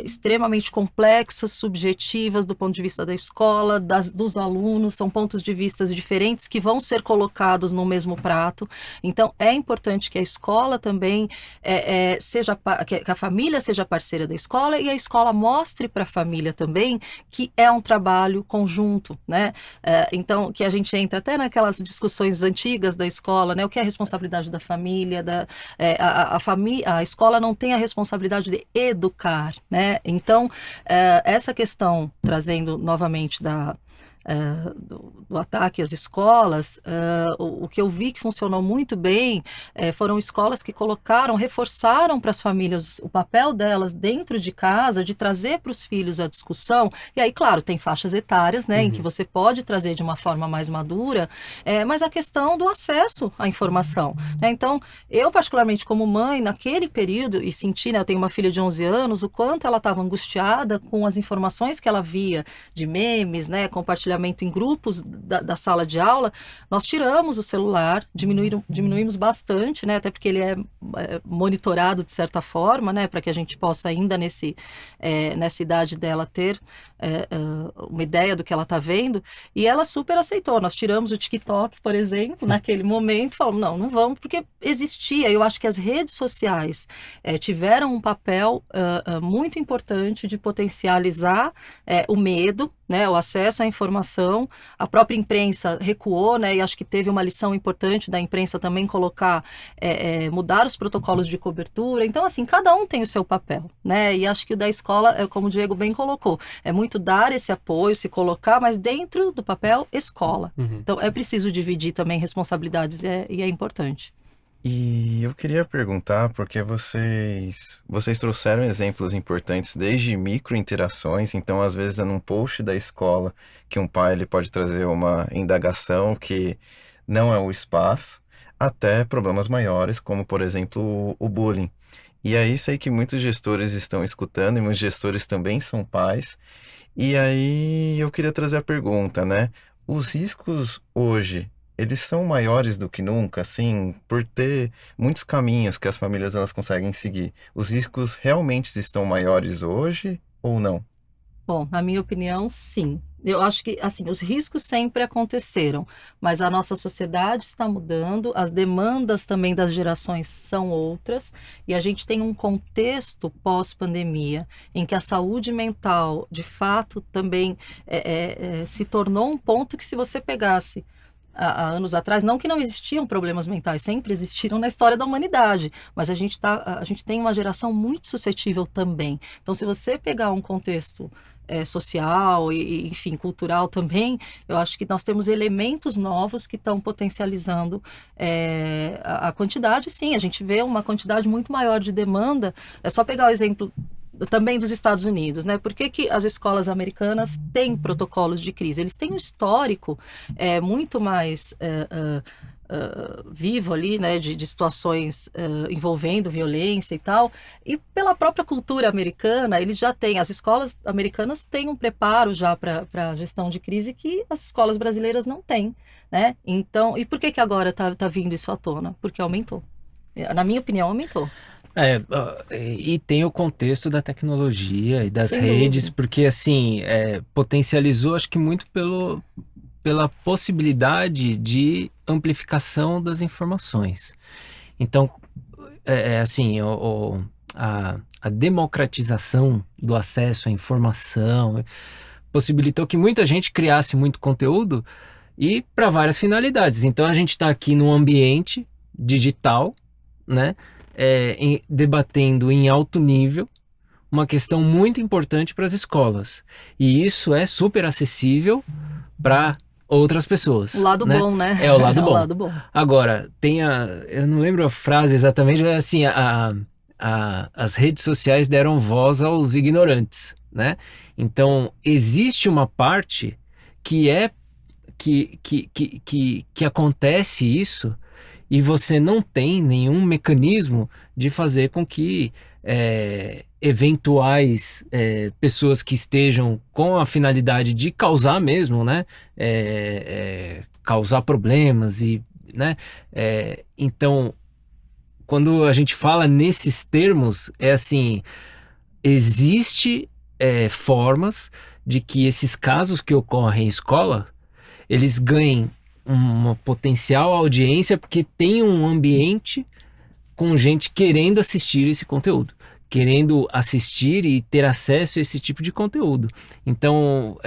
extremamente complexas, subjetivas do ponto de vista da escola, dos alunos, são pontos de vista diferentes que vão ser colocados no mesmo prato. Então, é importante que a escola também que a família seja parceira da escola, e a escola mostre para a família também que é um trabalho conjunto, né? Então, que a gente entra até naquelas discussões antigas da escola, né? O que é a responsabilidade da família, a escola não tem a responsabilidade de educar, né? Então, essa questão, trazendo novamente do ataque às escolas, o que eu vi que funcionou muito bem foram escolas que reforçaram para as famílias o papel delas dentro de casa, de trazer para os filhos a discussão, e aí, claro, tem faixas etárias, né, em que você pode trazer de uma forma mais madura, mas a questão do acesso à informação, né? Então, eu particularmente como mãe, naquele período, e senti, né, eu tenho uma filha de 11 anos, o quanto ela estava angustiada com as informações que ela via de memes, né, compartilhamento em grupos da sala de aula. Nós tiramos o celular, diminuímos bastante, né, até porque ele é monitorado de certa forma, né, para que a gente possa ainda nessa idade dela ter uma ideia do que ela está vendo, e ela super aceitou. Nós tiramos o TikTok, por exemplo, naquele momento, falamos, não vamos, porque existia. Eu acho que as redes sociais tiveram um papel muito importante de potencializar o medo, né, o acesso à informação. A própria imprensa recuou, né, e acho que teve uma lição importante da imprensa também mudar os protocolos de cobertura. Então, assim, cada um tem o seu papel, né, e acho que o da escola, como o Diego bem colocou, é muito dar esse apoio, se colocar, mas dentro do papel escola. Então, é preciso dividir também responsabilidades, e é importante. E eu queria perguntar, porque vocês trouxeram exemplos importantes desde micro interações, então às vezes é num post da escola que um pai ele pode trazer uma indagação que não é o espaço, até problemas maiores, como por exemplo o bullying. E aí sei que muitos gestores estão escutando, e muitos gestores também são pais, e aí eu queria trazer a pergunta, né? Os riscos hoje, eles são maiores do que nunca, assim, por ter muitos caminhos que as famílias elas conseguem seguir. Os riscos realmente estão maiores hoje ou não? Bom, na minha opinião, sim. Eu acho que, assim, os riscos sempre aconteceram, mas a nossa sociedade está mudando, as demandas também das gerações são outras, e a gente tem um contexto pós-pandemia em que a saúde mental, de fato, também se tornou um ponto que, se você pegasse há anos atrás, não que não existiam problemas mentais, sempre existiram na história da humanidade, mas a gente tem uma geração muito suscetível também. Então, se você pegar um contexto social e, enfim, cultural também, eu acho que nós temos elementos novos que estão potencializando a quantidade. Sim, a gente vê uma quantidade muito maior de demanda. É só pegar o exemplo também dos Estados Unidos, né? Por que as escolas americanas têm protocolos de crise? Eles têm um histórico muito mais vivo ali, né? De situações envolvendo violência e tal. E pela própria cultura americana, eles já têm, as escolas americanas têm um preparo já para a gestão de crise que as escolas brasileiras não têm, né? Então, e por que agora tá vindo isso à tona? Porque aumentou. Na minha opinião, aumentou. E tem o contexto da tecnologia e das Sem redes, dúvida. porque assim, potencializou, acho que muito pela possibilidade de amplificação das informações. Então, assim, a democratização do acesso à informação possibilitou que muita gente criasse muito conteúdo e para várias finalidades. Então, a gente está aqui num ambiente digital, né? Debatendo em alto nível uma questão muito importante para as escolas. E isso é super acessível para outras pessoas. O lado né? bom, né? É o lado É bom. o lado bom. Agora, eu não lembro a frase exatamente, mas assim, as redes sociais deram voz aos ignorantes, né? Então, existe uma parte que que acontece isso e você não tem nenhum mecanismo de fazer com que eventuais pessoas que estejam com a finalidade de causar mesmo, né? Causar problemas e, né? Então, quando a gente fala nesses termos, é assim, existe formas de que esses casos que ocorrem em escola, eles ganhem uma potencial audiência porque tem um ambiente com gente querendo assistir esse conteúdo, querendo assistir e ter acesso a esse tipo de conteúdo. Então,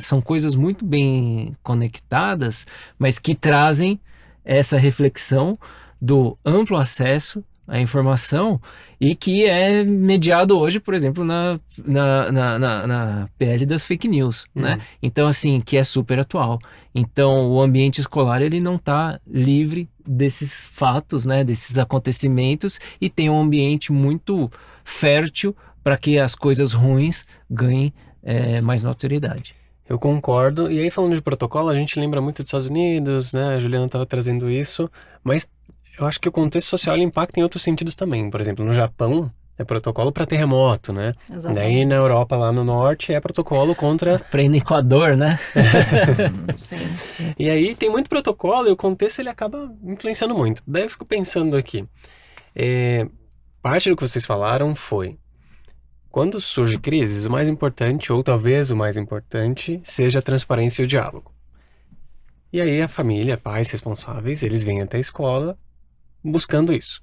são coisas muito bem conectadas, mas que trazem essa reflexão do amplo acesso à informação e que é mediado hoje, por exemplo, na PL das fake news, né? Então, assim, que é super atual. Então, o ambiente escolar, ele não está livre desses fatos, né? Desses acontecimentos e tem um ambiente muito fértil para que as coisas ruins ganhem mais notoriedade. Eu concordo. E aí, falando de protocolo, a gente lembra muito dos Estados Unidos, né? A Juliana estava trazendo isso, mas eu acho que o contexto social ele impacta em outros sentidos também. Por exemplo, no Japão, é protocolo para terremoto, né? Exatamente. Daí na Europa, lá no norte, é protocolo contra... Para no Equador, né? Sim. E aí tem muito protocolo e o contexto ele acaba influenciando muito. Daí eu fico pensando aqui. Parte do que vocês falaram foi... Quando surge crises, o mais importante, ou talvez o mais importante, seja a transparência e o diálogo. E aí a família, pais responsáveis, eles vêm até a escola buscando isso.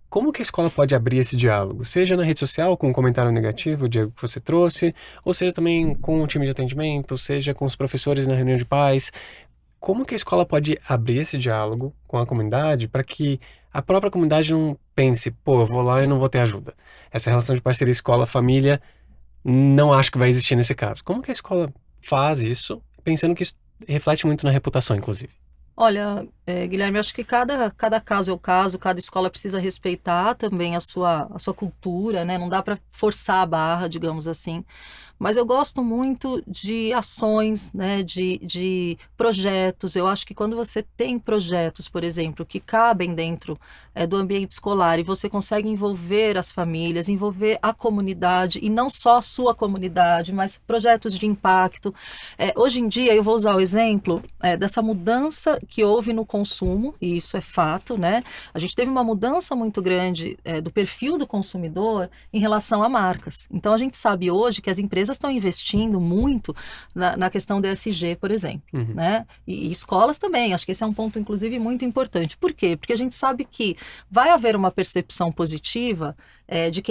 Como que a escola pode abrir esse diálogo? Seja na rede social, com um comentário negativo, o Diego, que você trouxe, ou seja também com o time de atendimento, seja com os professores na reunião de pais. Como que a escola pode abrir esse diálogo com a comunidade para que a própria comunidade não pense, pô, eu vou lá e não vou ter ajuda? Essa relação de parceria escola-família não acho que vai existir nesse caso. Como que a escola faz isso, pensando que isso reflete muito na reputação, inclusive? Olha, Guilherme, acho que cada caso é o caso, cada escola precisa respeitar também a sua cultura, né? Não dá para forçar a barra, digamos assim. Mas eu gosto muito de ações, né? De projetos. Eu acho que quando você tem projetos, por exemplo, que cabem dentro do ambiente escolar e você consegue envolver as famílias, envolver a comunidade, e não só a sua comunidade, mas projetos de impacto. Hoje em dia, eu vou usar o exemplo dessa mudança que houve no consumo, e isso é fato, né? A gente teve uma mudança muito grande do perfil do consumidor em relação a marcas. Então, a gente sabe hoje que as empresas estão investindo muito na questão do ESG, por exemplo, né? E escolas também, acho que esse é um ponto, inclusive, muito importante. Por quê? Porque a gente sabe que vai haver uma percepção positiva de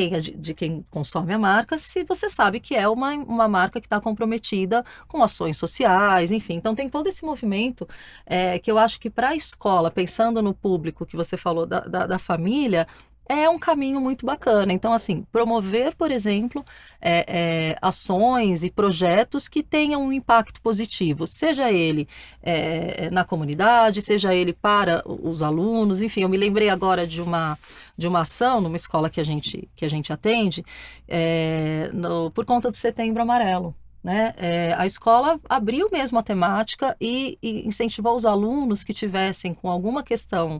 quem consome a marca, se você sabe que é uma marca que está comprometida com ações sociais, enfim. Então, tem todo esse movimento que eu acho que para a escola, pensando no público que você falou da família, é um caminho muito bacana. Então, assim, promover, por exemplo, ações e projetos que tenham um impacto positivo, seja ele na comunidade, seja ele para os alunos, enfim. Eu me lembrei agora de uma ação numa escola que a gente atende, por conta do Setembro Amarelo. Né? A escola abriu mesmo a temática e incentivou os alunos que tivessem com alguma questão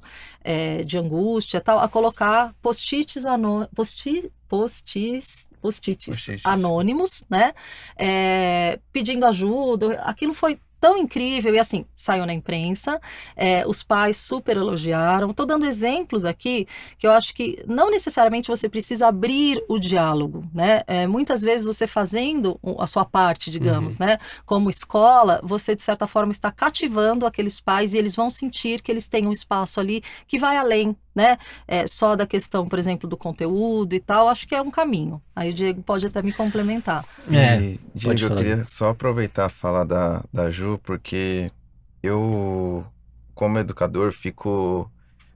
de angústia tal, a colocar post-its anônimos, né? Pedindo ajuda. Aquilo foi tão incrível, e assim, saiu na imprensa, os pais super elogiaram. Estou dando exemplos aqui que eu acho que não necessariamente você precisa abrir o diálogo, né? Muitas vezes você fazendo a sua parte, digamos, né? Como escola, você de certa forma está cativando aqueles pais e eles vão sentir que eles têm um espaço ali que vai além, né? Só da questão, por exemplo, do conteúdo e tal. Acho que é um caminho. Aí o Diego pode até me complementar. Diego, eu queria só aproveitar a fala da Ju, porque eu, como educador, fico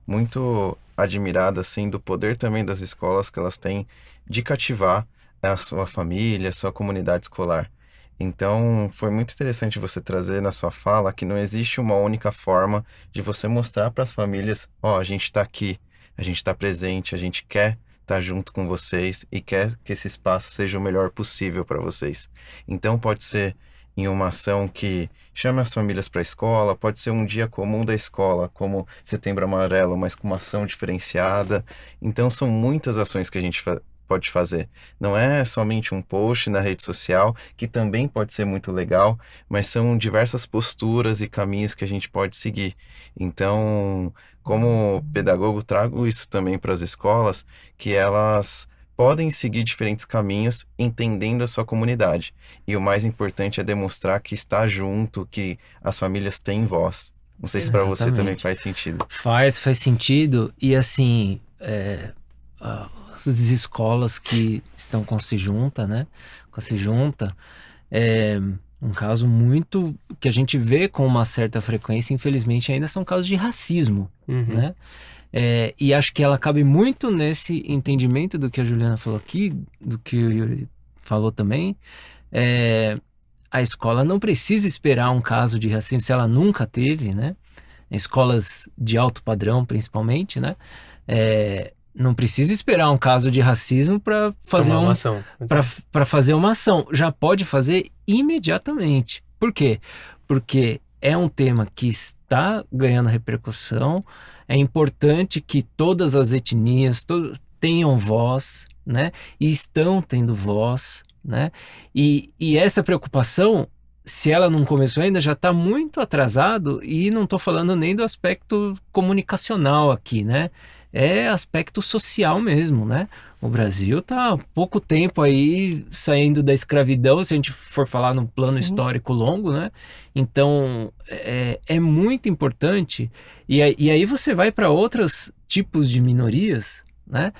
muito admirado, assim, do poder também das escolas que elas têm de cativar é a sua família, a sua comunidade escolar. Então, foi muito interessante você trazer na sua fala que não existe uma única forma de você mostrar para as famílias, ó, a gente está aqui, a gente está presente, a gente quer estar junto com vocês e quer que esse espaço seja o melhor possível para vocês. Então, pode ser em uma ação que chame as famílias para a escola, pode ser um dia comum da escola, como Setembro Amarelo, mas com uma ação diferenciada. Então, são muitas ações que a gente pode fazer. Não é somente um post na rede social, que também pode ser muito legal, mas são diversas posturas e caminhos que a gente pode seguir. Então, como pedagogo, trago isso também para as escolas, que elas podem seguir diferentes caminhos, entendendo a sua comunidade. E o mais importante é demonstrar que está junto, que as famílias têm voz. Não sei se para você também faz sentido. Faz sentido. E assim, as escolas que estão com a Sejunta, né? Com a Sejunta, um caso muito que a gente vê com uma certa frequência, infelizmente, ainda são casos de racismo, né? E acho que ela cabe muito nesse entendimento do que a Juliana falou aqui, do que o Yuri falou também. A escola não precisa esperar um caso de racismo se ela nunca teve, né? Escolas de alto padrão, principalmente, né? Não precisa esperar um caso de racismo para fazer uma ação. Para fazer uma ação. Já pode fazer imediatamente. Por quê? Porque é um tema que está ganhando repercussão. É importante que todas as etnias tenham voz, né? E estão tendo voz, né? E essa preocupação, se ela não começou ainda, já está muito atrasado, e não estou falando nem do aspecto comunicacional aqui, né? É aspecto social mesmo, né? O Brasil está há pouco tempo aí saindo da escravidão, se a gente for falar num plano histórico longo, né? Então, é muito importante. E aí você vai para outros tipos de minorias, né?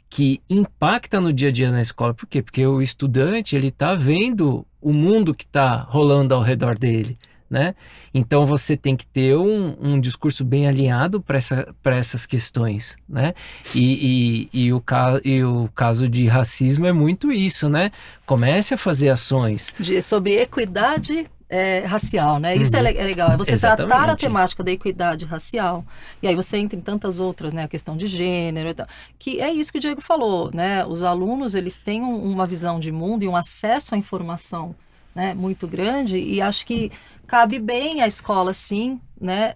Que impacta no dia a dia na escola. Por quê? Porque o estudante, ele está vendo o mundo que está rolando ao redor dele, né? Então você tem que ter um discurso bem alinhado para essas questões, né? E o caso de racismo é muito isso, né? Comece a fazer ações sobre equidade racial, né? Isso é legal, é você tratar a temática da equidade racial, e aí você entra em tantas outras, né? A questão de gênero e tal, que é isso que o Diego falou, né? Os alunos, eles têm uma visão de mundo e um acesso à informação, né, muito grande, e acho que cabe bem à escola, sim, né,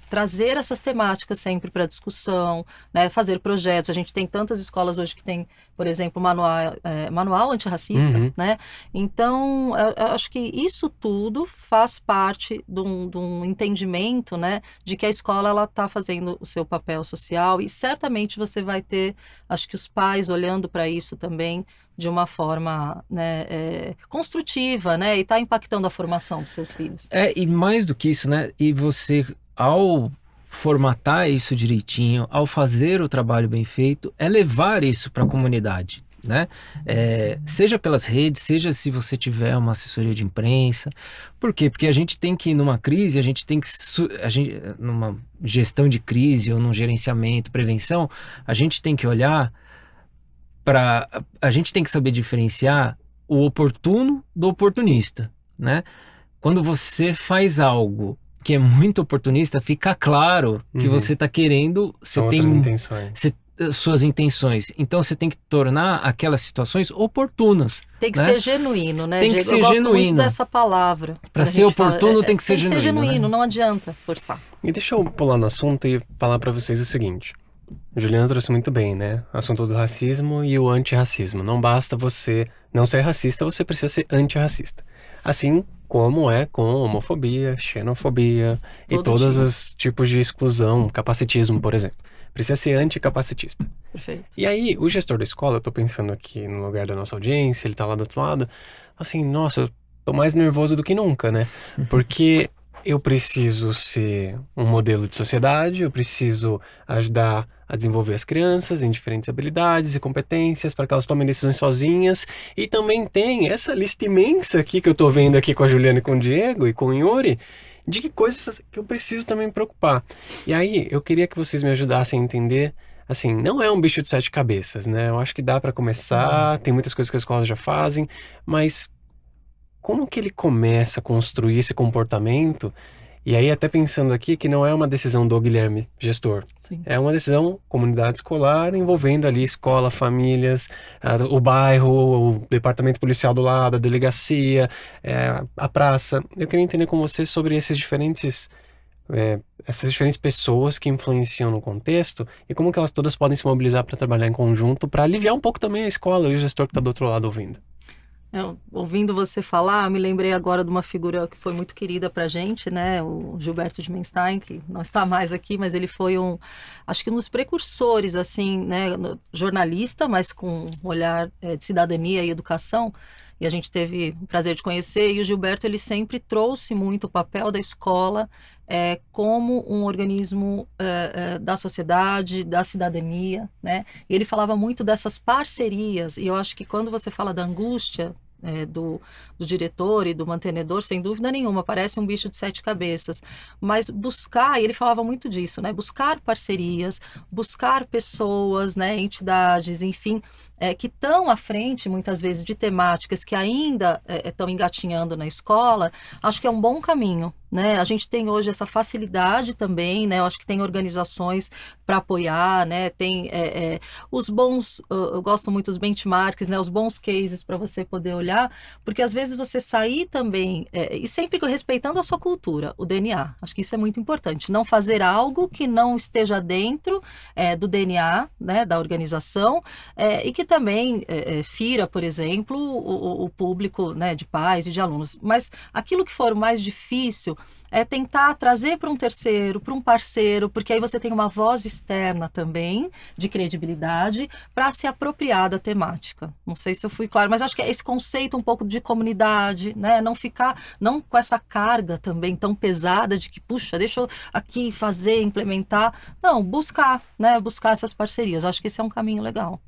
trazer essas temáticas sempre para discussão, né, fazer projetos. A gente tem tantas escolas hoje que tem, por exemplo, manual antirracista, né? Então, eu acho que isso tudo faz parte de um entendimento, né, de que a escola ela está fazendo o seu papel social, e certamente você vai ter, acho que os pais olhando para isso também de uma forma, né, construtiva, né, e está impactando a formação dos seus filhos. E mais do que isso, né, e você, ao formatar isso direitinho, ao fazer o trabalho bem feito, é levar isso para a comunidade, né, seja pelas redes, seja se você tiver uma assessoria de imprensa. Por quê? Porque a gente tem que, numa crise, numa gestão de crise ou num gerenciamento, prevenção, a gente tem que olhar a gente tem que saber diferenciar o oportuno do oportunista, né? Quando você faz algo que é muito oportunista, fica claro que você está querendo... São outras intenções. Suas intenções. Então você tem que tornar aquelas situações oportunas. Tem que, né? ser genuíno, né, tem que Diego? ser Eu gosto genuíno. Muito dessa palavra. Para ser oportuno tem que ser genuíno. Tem que ser genuíno, né? Não adianta forçar. E deixa eu pular no assunto e falar para vocês o seguinte. Juliana trouxe muito bem, né? O assunto do racismo e o antirracismo. Não basta você não ser racista, você precisa ser antirracista. Assim como é com homofobia, xenofobia e todos os tipos de exclusão, capacitismo, por exemplo. Precisa ser anticapacitista. Perfeito. E aí, o gestor da escola, eu tô pensando aqui no lugar da nossa audiência, ele tá lá do outro lado, assim, nossa, eu tô mais nervoso do que nunca, né? Porque eu preciso ser um modelo de sociedade, eu preciso ajudar a desenvolver as crianças em diferentes habilidades e competências para que elas tomem decisões sozinhas. E também tem essa lista imensa aqui que eu tô vendo aqui com a Juliana e com o Diego e com o Yuri, de que coisas que eu preciso também me preocupar. E aí, eu queria que vocês me ajudassem a entender assim, não é um bicho de 7 cabeças, né? Eu acho que dá para começar, tem muitas coisas que as escolas já fazem, mas como que ele começa a construir esse comportamento? E aí, até pensando aqui que não é uma decisão do Guilherme, gestor. Sim. É uma decisão comunidade escolar, envolvendo ali escola, famílias, o bairro, o departamento policial do lado, a delegacia, a praça. Eu queria entender com você sobre essas diferentes pessoas que influenciam no contexto e como que elas todas podem se mobilizar para trabalhar em conjunto, para aliviar um pouco também a escola e o gestor que está do outro lado ouvindo. Ouvindo você falar, eu me lembrei agora de uma figura que foi muito querida pra gente, né? O Gilberto de Menstein, que não está mais aqui, mas ele foi acho que um dos precursores, assim, né? Jornalista, mas com um olhar de cidadania e educação. E a gente teve o prazer de conhecer. E o Gilberto, ele sempre trouxe muito o papel da escola como um organismo da sociedade, da cidadania, né? E ele falava muito dessas parcerias. E eu acho que quando você fala da angústia do diretor e do mantenedor, sem dúvida nenhuma, parece um bicho de 7 cabeças, mas buscar, e ele falava muito disso, né? Buscar parcerias, buscar pessoas, né? Entidades, enfim, que estão à frente, muitas vezes, de temáticas que ainda estão engatinhando na escola, acho que é um bom caminho, né? A gente tem hoje essa facilidade também, né? Eu acho que tem organizações para apoiar, né? Tem os bons, eu gosto muito dos benchmarks, né? Os bons cases para você poder olhar, porque às vezes você sair também, e sempre respeitando a sua cultura, o DNA, acho que isso é muito importante, não fazer algo que não esteja dentro do DNA, né? Da organização, e que também fira, por exemplo, o público, né? De pais e de alunos, mas aquilo que for o mais difícil é tentar trazer para um terceiro, para um parceiro, porque aí você tem uma voz externa também, de credibilidade, para se apropriar da temática. Não sei se eu fui claro, mas acho que é esse conceito um pouco de comunidade, né? Não com essa carga também tão pesada de que, puxa, deixa eu aqui fazer, implementar. Não, buscar, né? Buscar essas parcerias. Acho que esse é um caminho legal.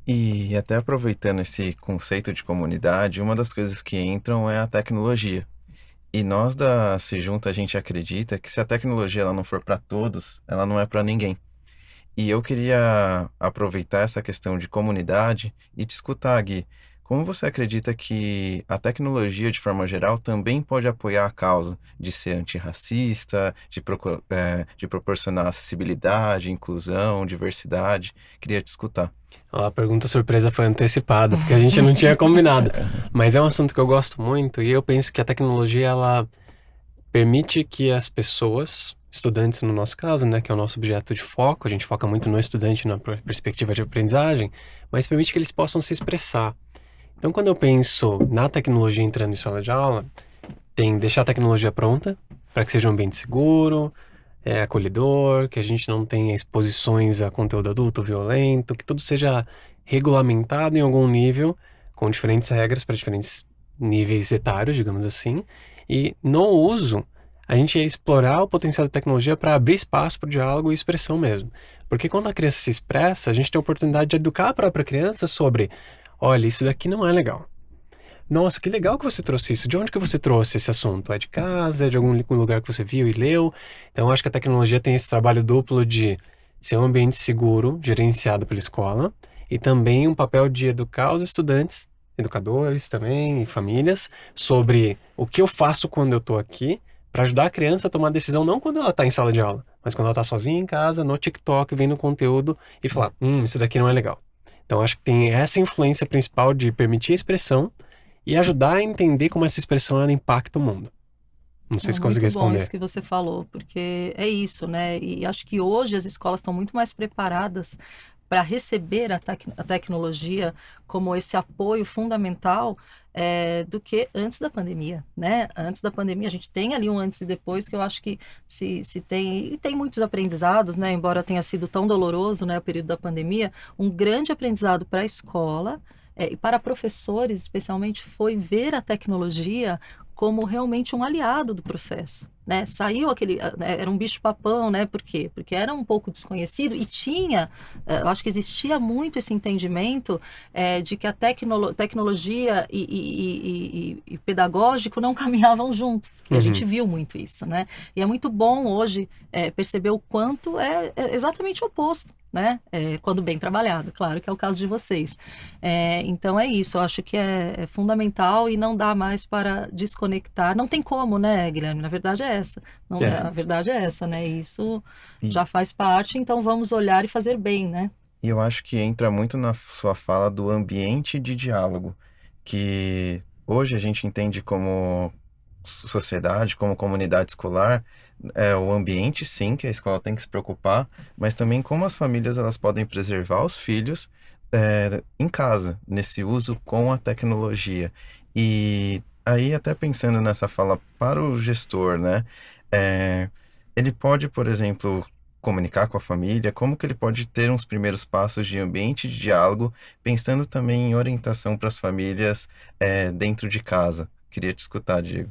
E até aproveitando esse conceito de comunidade, uma das coisas que entram é a tecnologia. E nós da Se Junta, a gente acredita que se a tecnologia ela não for para todos, ela não é para ninguém. E eu queria aproveitar essa questão de comunidade e te escutar, Gui. Como você acredita que a tecnologia, de forma geral, também pode apoiar a causa de ser antirracista, de proporcionar acessibilidade, inclusão, diversidade? Queria te escutar. Ó, a pergunta surpresa foi antecipada, porque a gente não tinha combinado. Mas é um assunto que eu gosto muito e eu penso que a tecnologia, ela permite que as pessoas, estudantes no nosso caso, né, que é o nosso objeto de foco, a gente foca muito no estudante na perspectiva de aprendizagem, mas permite que eles possam se expressar. Então, quando eu penso na tecnologia entrando em sala de aula, tem deixar a tecnologia pronta para que seja um ambiente seguro, acolhedor, que a gente não tenha exposições a conteúdo adulto violento, que tudo seja regulamentado em algum nível, com diferentes regras para diferentes níveis etários, digamos assim. E no uso, a gente ia explorar o potencial da tecnologia para abrir espaço para o diálogo e expressão mesmo. Porque quando a criança se expressa, a gente tem a oportunidade de educar a própria criança sobre: olha, isso daqui não é legal. Nossa, que legal que você trouxe isso. De onde que você trouxe esse assunto? É de casa? É de algum lugar que você viu e leu? Então, eu acho que a tecnologia tem esse trabalho duplo de ser um ambiente seguro, gerenciado pela escola, e também um papel de educar os estudantes, educadores também, e famílias, sobre o que eu faço quando eu estou aqui, para ajudar a criança a tomar decisão não quando ela está em sala de aula, mas quando ela está sozinha em casa, no TikTok, vendo conteúdo e falar: isso daqui não é legal. Então, acho que tem essa influência principal de permitir a expressão e ajudar a entender como essa expressão ela impacta o mundo. Não sei se consegui responder. Muito bom isso responder. que você falou, porque é isso, né? E acho que hoje as escolas estão muito mais preparadas para receber a tecnologia como esse apoio fundamental do que antes da pandemia, né? Antes da pandemia a gente tem ali um antes e depois que eu acho que se tem, e tem muitos aprendizados, né? Embora tenha sido tão doloroso, né, o período da pandemia, um grande aprendizado para a escola e para professores, especialmente, foi ver a tecnologia como realmente um aliado do processo. né? Saiu aquele, né, era um bicho-papão, né? Por quê? Porque era um pouco desconhecido e tinha, eu acho que existia muito esse entendimento de que a tecnologia e pedagógico não caminhavam juntos, porque a gente viu muito isso, né? E é muito bom hoje perceber o quanto é exatamente o oposto, né? Quando bem trabalhado, claro que é o caso de vocês. Então é isso, eu acho que é fundamental e não dá mais para desconectar. Não tem como, né, Guilherme? Na verdade é essa. Não, a verdade é essa, né? Isso já faz parte, então vamos olhar e fazer bem, né? E eu acho que entra muito na sua fala do ambiente de diálogo, que hoje a gente entende como sociedade, como comunidade escolar, o ambiente, sim, que a escola tem que se preocupar, mas também como as famílias elas podem preservar os filhos em casa, nesse uso com a tecnologia. E aí, até pensando nessa fala para o gestor, né? Ele pode, por exemplo, comunicar com a família, como que ele pode ter uns primeiros passos de ambiente de diálogo, pensando também em orientação para as famílias dentro de casa. Queria te escutar, Diego.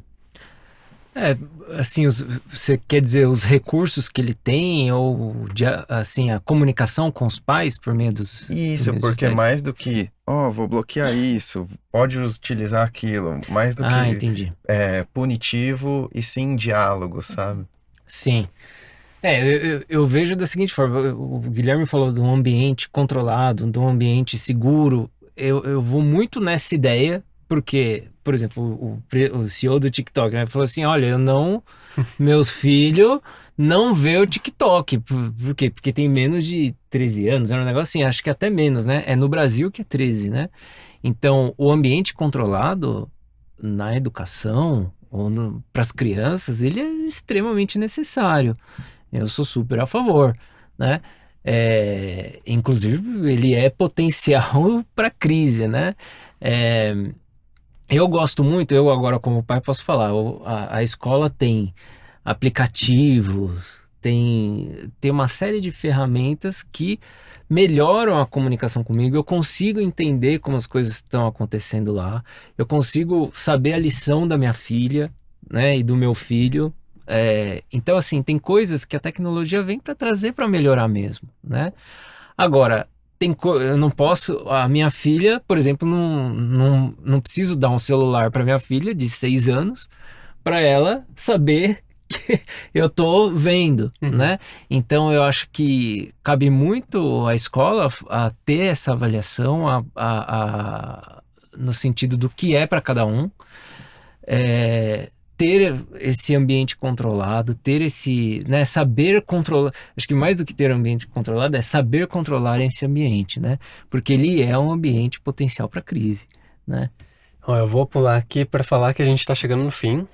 Assim, você quer dizer os recursos que ele tem ou assim, a comunicação com os pais por meio dos Isso, meios porque digitais? mais do que, vou bloquear isso, pode utilizar aquilo, mais do que Entendi. punitivo e sim diálogo, sabe? Sim. Eu vejo da seguinte forma, o Guilherme falou de um ambiente controlado, de um ambiente seguro. Eu vou muito nessa ideia, porque, por exemplo, o CEO do TikTok, né, falou assim, olha, meus filhos não vê o TikTok. Por quê? Porque tem menos de 13 anos, era um negócio assim, acho que até menos, né? É no Brasil que é 13, né? Então, o ambiente controlado na educação ou para as crianças, ele é extremamente necessário. Eu sou super a favor, né? Inclusive, ele é potencial para crise, né? Eu gosto muito, eu agora como pai posso falar, a escola tem aplicativos, tem uma série de ferramentas que melhoram a comunicação comigo, eu consigo entender como as coisas estão acontecendo lá, eu consigo saber a lição da minha filha, né, e do meu filho. Então, assim, tem coisas que a tecnologia vem para trazer para melhorar mesmo, né? Agora, eu não posso, a minha filha, por exemplo, não preciso dar um celular para minha filha de 6 anos para ela saber que eu tô vendo, né? Então, eu acho que cabe muito à escola a ter essa avaliação no sentido do que é para cada um, ter esse ambiente controlado, ter esse, né, saber controlar, acho que mais do que ter ambiente controlado é saber controlar esse ambiente, né? Porque ele é um ambiente potencial para crise, né? Eu vou pular aqui para falar que a gente está chegando no fim.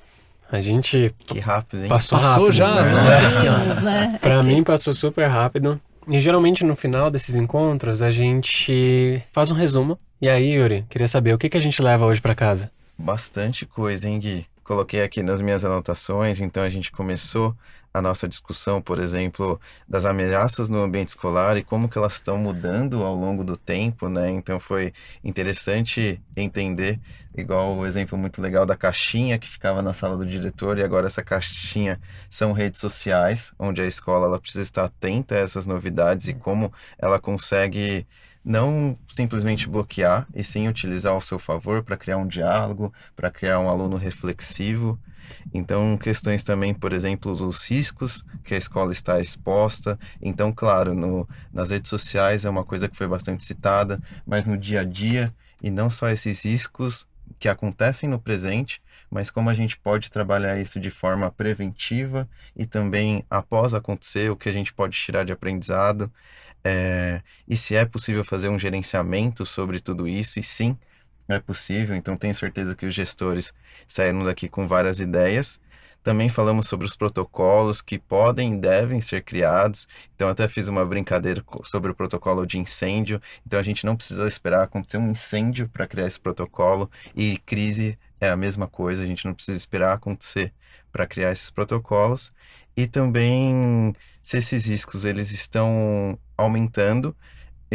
A gente Que rápido, hein? passou Passou rápido, já? né? Nossa senhora. Né? Para mim passou super rápido. E geralmente no final desses encontros a gente faz um resumo. E aí, Yuri, queria saber o que a gente leva hoje para casa? Bastante coisa, hein, Gui? Coloquei aqui nas minhas anotações, então a gente começou a nossa discussão, por exemplo, das ameaças no ambiente escolar e como que elas estão mudando ao longo do tempo, né? Então foi interessante entender, igual o exemplo muito legal da caixinha que ficava na sala do diretor e agora essa caixinha são redes sociais, onde a escola ela precisa estar atenta a essas novidades e como ela consegue não simplesmente bloquear, e sim utilizar ao seu favor para criar um diálogo, para criar um aluno reflexivo. Então, questões também, por exemplo, dos riscos que a escola está exposta. Então, claro, nas redes sociais é uma coisa que foi bastante citada, mas no dia a dia, e não só esses riscos que acontecem no presente, mas como a gente pode trabalhar isso de forma preventiva e também após acontecer, o que a gente pode tirar de aprendizado. E se é possível fazer um gerenciamento sobre tudo isso, e sim, é possível, então tenho certeza que os gestores saíram daqui com várias ideias. Também falamos sobre os protocolos que podem e devem ser criados, então até fiz uma brincadeira sobre o protocolo de incêndio, então a gente não precisa esperar acontecer um incêndio para criar esse protocolo, e crise é a mesma coisa, a gente não precisa esperar acontecer para criar esses protocolos. E também, se esses riscos eles estão aumentando,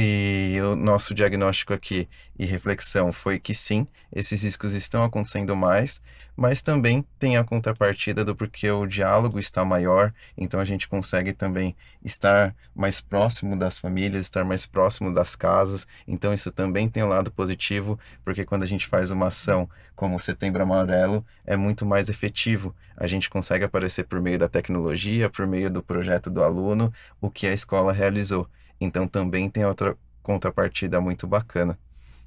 E o nosso diagnóstico aqui e reflexão foi que sim, esses riscos estão acontecendo mais, mas também tem a contrapartida do porque o diálogo está maior, então a gente consegue também estar mais próximo das famílias, estar mais próximo das casas, então isso também tem um lado positivo, porque quando a gente faz uma ação como o Setembro Amarelo, é muito mais efetivo. A gente consegue aparecer por meio da tecnologia, por meio do projeto do aluno, o que a escola realizou. Então também tem outra contrapartida muito bacana.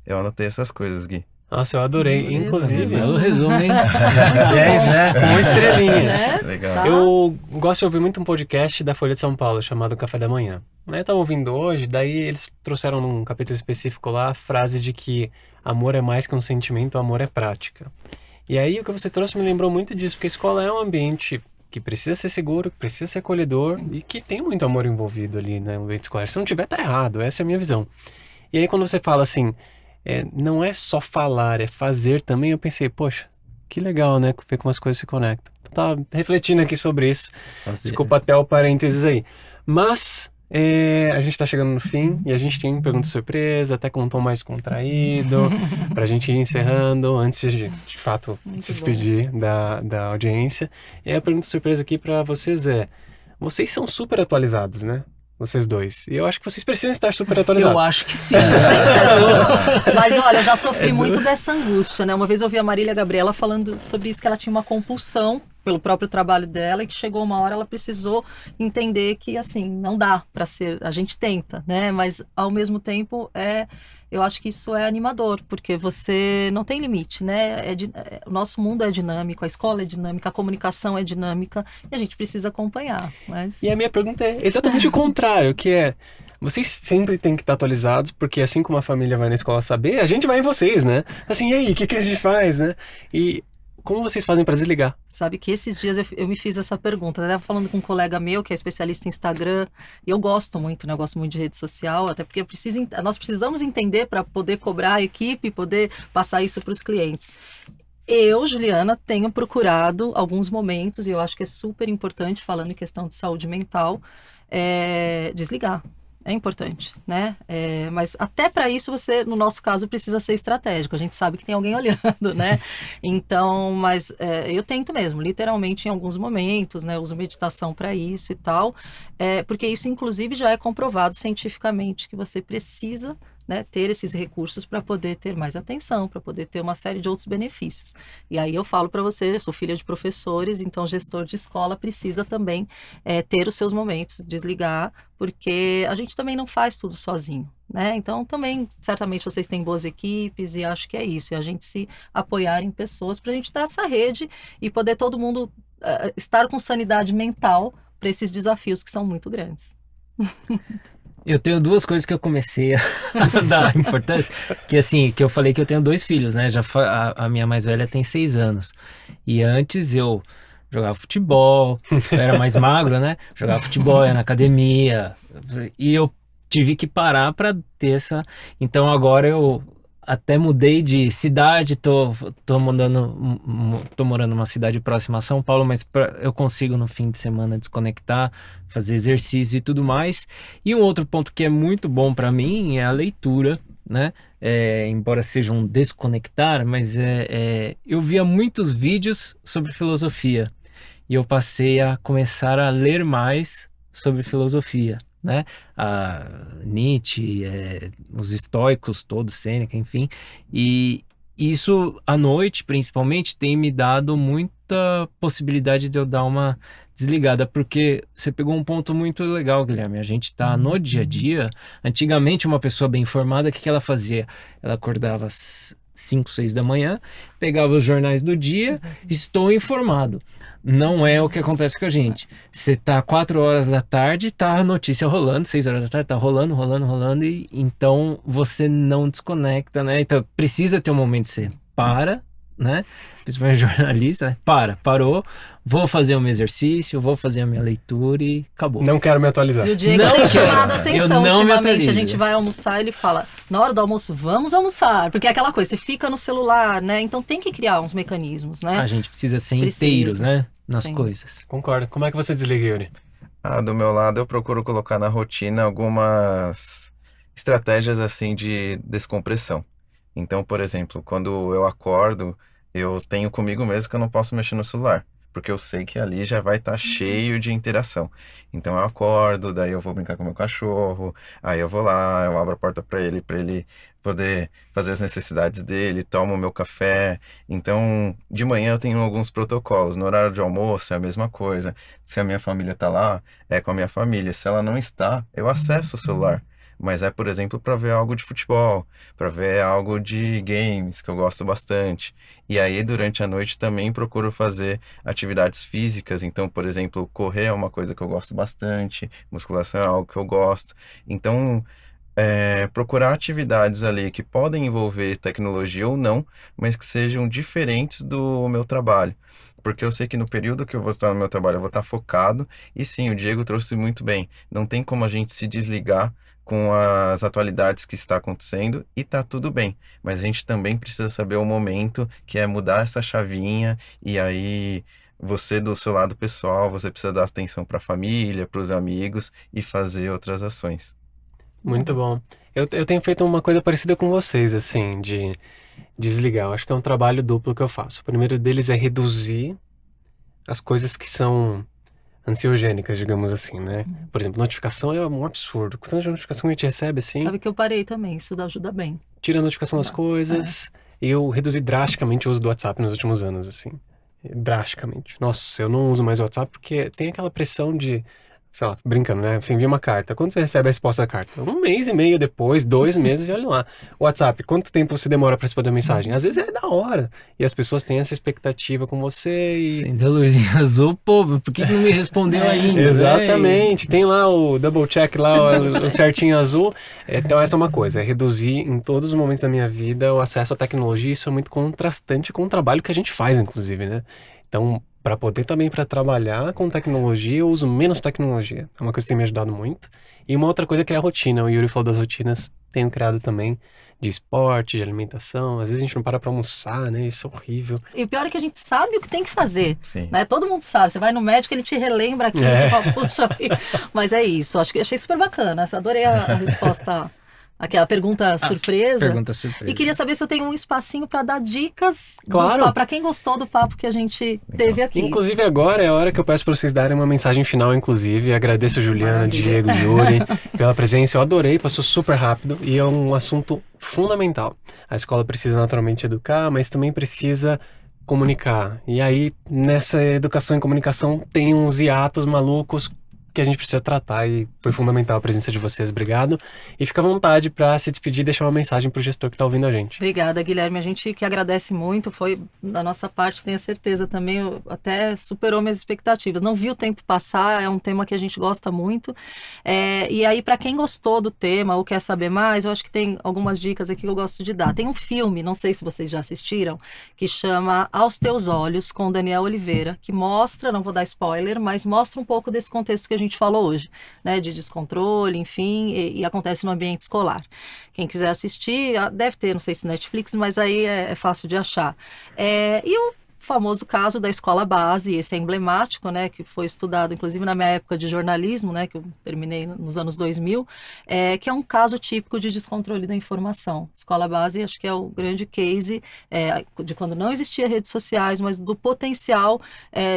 Eu anotei essas coisas, Gui. Nossa, eu adorei. Beleza. Inclusive, Belo resumo, hein? 10, né? Uma estrelinha. Né? Legal. Tá. Eu gosto de ouvir muito um podcast da Folha de São Paulo chamado Café da Manhã. Eu tava ouvindo hoje, daí eles trouxeram num capítulo específico lá a frase de que amor é mais que um sentimento, amor é prática. E aí o que você trouxe me lembrou muito disso, porque a escola é um ambiente que precisa ser seguro, que precisa ser acolhedor e que tem muito amor envolvido ali, né, no ambiente escolar. Se não tiver, tá errado, essa é a minha visão. E aí quando você fala assim, não é só falar, é fazer também, eu pensei, poxa, que legal, né, ver como as coisas se conectam. Tava refletindo aqui sobre isso, desculpa até o parênteses aí. Mas a gente tá chegando no fim e a gente tem pergunta surpresa, até com um tom mais contraído, pra gente ir encerrando antes de fato Muito se despedir da audiência. E a pergunta surpresa aqui pra vocês vocês são super atualizados, né? Vocês dois. E eu acho que vocês precisam estar super atualizados. Eu acho que sim. Mas olha, eu já sofri muito dessa angústia, né? Uma vez eu ouvi a Marília Gabriela falando sobre isso, que ela tinha uma compulsão pelo próprio trabalho dela e que chegou uma hora ela precisou entender que, assim, não dá para ser... A gente tenta, né? Mas, ao mesmo tempo, eu acho que isso é animador, porque você não tem limite, né? O nosso mundo é dinâmico, a escola é dinâmica, a comunicação é dinâmica e a gente precisa acompanhar. Mas... E a minha pergunta é exatamente o contrário, que é... Vocês sempre têm que estar atualizados, porque assim como a família vai na escola saber, a gente vai em vocês, né? Assim, e aí, o que a gente faz, né? E como vocês fazem para desligar? Sabe que esses dias eu me fiz essa pergunta. Eu estava falando com um colega meu que é especialista em Instagram. E eu gosto muito, né? Eu gosto muito de rede social, até porque nós precisamos entender para poder cobrar a equipe e poder passar isso para os clientes. Eu, Juliana, tenho procurado alguns momentos, e eu acho que é super importante, falando em questão de saúde mental, desligar. É importante, né? Mas até para isso você, no nosso caso, precisa ser estratégico. A gente sabe que tem alguém olhando, né? Então, mas eu tento mesmo, literalmente em alguns momentos, né? Eu uso meditação para isso e tal, porque isso, inclusive, já é comprovado cientificamente que você precisa, né, ter esses recursos para poder ter mais atenção, para poder ter uma série de outros benefícios. E aí eu falo para você, eu sou filha de professores, então gestor de escola precisa também ter os seus momentos, desligar, porque a gente também não faz tudo sozinho, né? Então também, certamente vocês têm boas equipes e acho que é isso, é a gente se apoiar em pessoas para a gente dar essa rede e poder todo mundo estar com sanidade mental para esses desafios que são muito grandes. Eu tenho duas coisas que eu comecei a dar importância, que assim, que eu falei que eu tenho 2 filhos, né? A minha mais velha tem 6 anos. E antes eu jogava futebol, eu era mais magro, né? Jogava futebol, ia na academia. E eu tive que parar para ter essa... Então agora eu até mudei de cidade, tô morando numa cidade próxima a São Paulo, mas eu consigo no fim de semana desconectar, fazer exercício e tudo mais. E um outro ponto que é muito bom para mim é a leitura, né? Embora seja um desconectar, mas eu via muitos vídeos sobre filosofia e eu passei a começar a ler mais sobre filosofia, né? A Nietzsche, os estoicos todos, Sêneca, enfim, e isso à noite principalmente tem me dado muita possibilidade de eu dar uma desligada, porque você pegou um ponto muito legal, Guilherme. A gente tá no dia a dia. Antigamente uma pessoa bem informada, o que ela fazia? Ela acordava às 5, 6 da manhã, pegava os jornais do dia, estou informado. Não é o que acontece com a gente. Você tá 4 horas da tarde, tá a notícia rolando, 6 horas da tarde, tá rolando, e então você não desconecta, né? Então precisa ter um momento de você para, né? Principalmente jornalista, né? Parou, vou fazer o meu exercício, vou fazer a minha leitura e acabou. Não quero me atualizar. E o Diego Não tem quero. chamado a atenção Eu não me ultimamente. A atualizo. gente vai almoçar e ele fala, na hora do almoço, vamos almoçar. Porque é aquela coisa, você fica no celular, né? Então tem que criar uns mecanismos, né? A gente precisa ser Precisa. inteiro, né? Nas Sim. coisas. Concordo. Como é que você desliga, Yuri? Do meu lado, eu procuro colocar na rotina algumas estratégias assim de descompressão. Então, por exemplo, quando eu acordo, eu tenho comigo mesmo que eu não posso mexer no celular, porque eu sei que ali já vai estar cheio de interação. Então eu acordo, daí eu vou brincar com o meu cachorro, aí eu vou lá, eu abro a porta para ele poder fazer as necessidades dele, tomo o meu café. Então, de manhã eu tenho alguns protocolos. No horário de almoço é a mesma coisa. Se a minha família está lá, é com a minha família. Se ela não está, eu acesso o celular. Mas é, por exemplo, para ver algo de futebol, para ver algo de games, que eu gosto bastante. E aí, durante a noite, também procuro fazer atividades físicas. Então, por exemplo, correr é uma coisa que eu gosto bastante, musculação é algo que eu gosto. Então, procurar atividades ali que podem envolver tecnologia ou não, mas que sejam diferentes do meu trabalho. Porque eu sei que no período que eu vou estar no meu trabalho, eu vou estar focado. E sim, o Diego trouxe muito bem. Não tem como a gente se desligar com as atualidades que está acontecendo e tá tudo bem. Mas a gente também precisa saber o momento que é mudar essa chavinha e aí você do seu lado pessoal, você precisa dar atenção para a família, para os amigos e fazer outras ações. Muito bom. Eu tenho feito uma coisa parecida com vocês, assim, de desligar. Eu acho que é um trabalho duplo que eu faço. O primeiro deles é reduzir as coisas que são ansiogênicas, digamos assim, né? Por exemplo, notificação é um absurdo. Quanta notificação que a gente recebe, assim, Sabe que eu parei também, isso ajuda bem. tira a notificação das coisas. Eu reduzi drasticamente o uso do WhatsApp nos últimos anos, assim. Drasticamente. Nossa, eu não uso mais o WhatsApp porque tem aquela pressão de, sei lá, brincando, né? Você envia uma carta. Quando você recebe a resposta da carta? 1 mês e meio depois, 2 meses, e olha lá. WhatsApp, quanto tempo você demora para responder a mensagem? Às vezes é da hora. E as pessoas têm essa expectativa com você e... Acendeu a luzinha azul, pô, por que não me respondeu ainda? Exatamente, tem lá o double check lá, o certinho azul. Então essa é uma coisa, é reduzir em todos os momentos da minha vida o acesso à tecnologia. Isso é muito contrastante com o trabalho que a gente faz, inclusive, né? Então, para poder também para trabalhar com tecnologia, eu uso menos tecnologia. É uma coisa que tem me ajudado muito. E uma outra coisa é criar rotina. O Yuri falou das rotinas, tenho criado também de esporte, de alimentação. Às vezes a gente não para almoçar, né? Isso é horrível. E o pior é que a gente sabe o que tem que fazer, Sim. né? Todo mundo sabe. Você vai no médico, ele te relembra aquilo, você fala, puxa vida. Mas é isso, achei super bacana. Adorei a resposta, aquela pergunta surpresa. Pergunta surpresa. E queria saber se eu tenho um espacinho para dar dicas Claro. para quem gostou do papo que a gente teve aqui. Inclusive agora é a hora que eu peço para vocês darem uma mensagem final, inclusive. Agradeço Juliana, Maravilha. Diego, Yuri pela presença. Eu adorei, passou super rápido e é um assunto fundamental. A escola precisa naturalmente educar, mas também precisa comunicar. E aí, nessa educação e comunicação, tem uns hiatos malucos que a gente precisa tratar e foi fundamental a presença de vocês. Obrigado. E fica à vontade para se despedir e deixar uma mensagem para o gestor que está ouvindo a gente. Obrigada, Guilherme. A gente que agradece muito. Foi, da nossa parte, tenho certeza também, até superou minhas expectativas. Não vi o tempo passar, é um tema que a gente gosta muito. E aí, para quem gostou do tema ou quer saber mais, eu acho que tem algumas dicas aqui que eu gosto de dar. Tem um filme, não sei se vocês já assistiram, que chama Aos Teus Olhos, com Daniel Oliveira, que mostra, não vou dar spoiler, mas mostra um pouco desse contexto que a gente falou hoje, né, de descontrole, enfim, e acontece no ambiente escolar. Quem quiser assistir, deve ter, não sei se Netflix, mas aí é fácil de achar. E o famoso caso da escola base, esse é emblemático, né, que foi estudado inclusive na minha época de jornalismo, né, que eu terminei nos anos 2000, que é um caso típico de descontrole da informação. Escola base, acho que é o grande case de quando não existia redes sociais, mas do potencial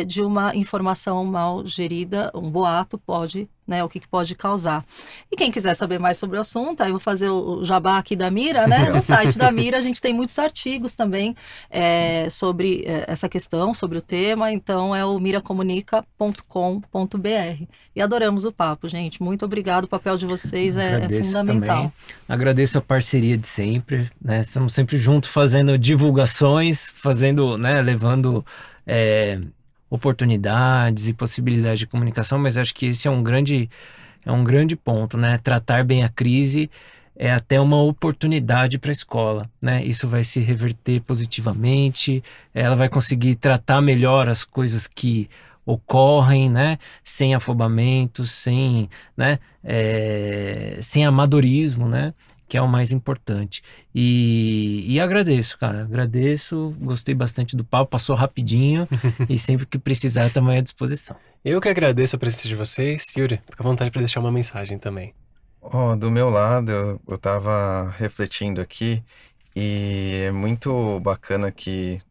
de uma informação mal gerida, um boato pode, né, o que pode causar. E quem quiser saber mais sobre o assunto, aí eu vou fazer o jabá aqui da Mira, né? No site da Mira a gente tem muitos artigos também sobre essa questão, sobre o tema, então é o miracomunica.com.br. E adoramos o papo, gente. Muito obrigado, o papel de vocês é fundamental. Também. Agradeço a parceria de sempre, né? Estamos sempre juntos fazendo divulgações, fazendo, né, levando oportunidades e possibilidades de comunicação, mas acho que esse é um grande ponto, né? Tratar bem a crise é até uma oportunidade para a escola, né? Isso vai se reverter positivamente, ela vai conseguir tratar melhor as coisas que ocorrem, né? Sem afobamento, sem amadorismo, né? Que é o mais importante. E agradeço, cara. Agradeço, gostei bastante do papo, passou rapidinho e sempre que precisar também à disposição. Eu que agradeço a presença de vocês. Yuri, fica à vontade para deixar uma mensagem também. Ó, do meu lado, eu tava refletindo aqui e é muito bacana que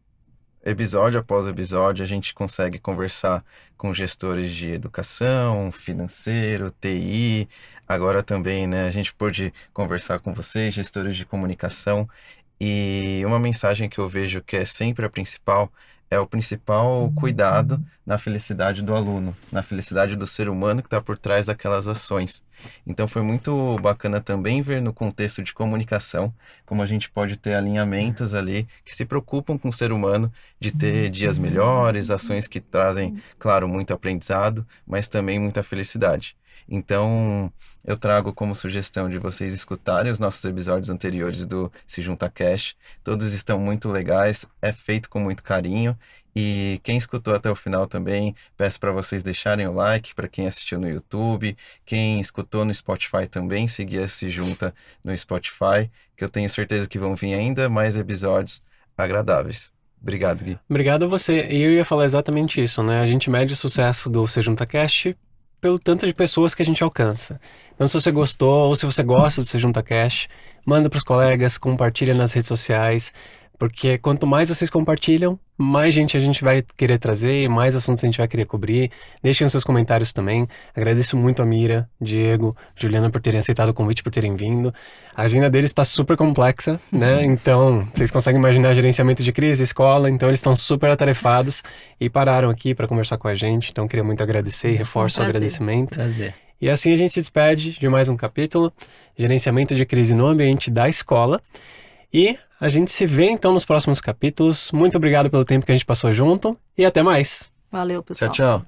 episódio após episódio a gente consegue conversar com gestores de educação, financeiro, TI, agora também, né, a gente pôde conversar com vocês, gestores de comunicação, e uma mensagem que eu vejo que é sempre a principal é o principal cuidado na felicidade do aluno, na felicidade do ser humano que está por trás daquelas ações. Então foi muito bacana também ver no contexto de comunicação como a gente pode ter alinhamentos ali que se preocupam com o ser humano de ter dias melhores, ações que trazem, claro, muito aprendizado, mas também muita felicidade. Então, eu trago como sugestão de vocês escutarem os nossos episódios anteriores do Se Junta Cast. Todos estão muito legais, é feito com muito carinho. E quem escutou até o final também, peço para vocês deixarem o like, para quem assistiu no YouTube, quem escutou no Spotify também, seguir a Se Junta no Spotify, que eu tenho certeza que vão vir ainda mais episódios agradáveis. Obrigado, Gui. Obrigado a você. E eu ia falar exatamente isso, né? A gente mede o sucesso do Se Junta Cast pelo tanto de pessoas que a gente alcança. Então, se você gostou ou se você gosta do Se Junta Cast, manda para os colegas, compartilha nas redes sociais, porque quanto mais vocês compartilham, mais gente a gente vai querer trazer, mais assuntos a gente vai querer cobrir. Deixem os seus comentários também. Agradeço muito a Mira, Diego, Juliana por terem aceitado o convite, por terem vindo. A agenda deles está super complexa, né? Então, vocês conseguem imaginar gerenciamento de crise, escola, então eles estão super atarefados e pararam aqui para conversar com a gente. Então, queria muito agradecer e reforço o agradecimento. Prazer. E assim a gente se despede de mais um capítulo, Gerenciamento de Crise no Ambiente da Escola. E a gente se vê então nos próximos capítulos. Muito obrigado pelo tempo que a gente passou junto e até mais. Valeu, pessoal. Tchau, tchau.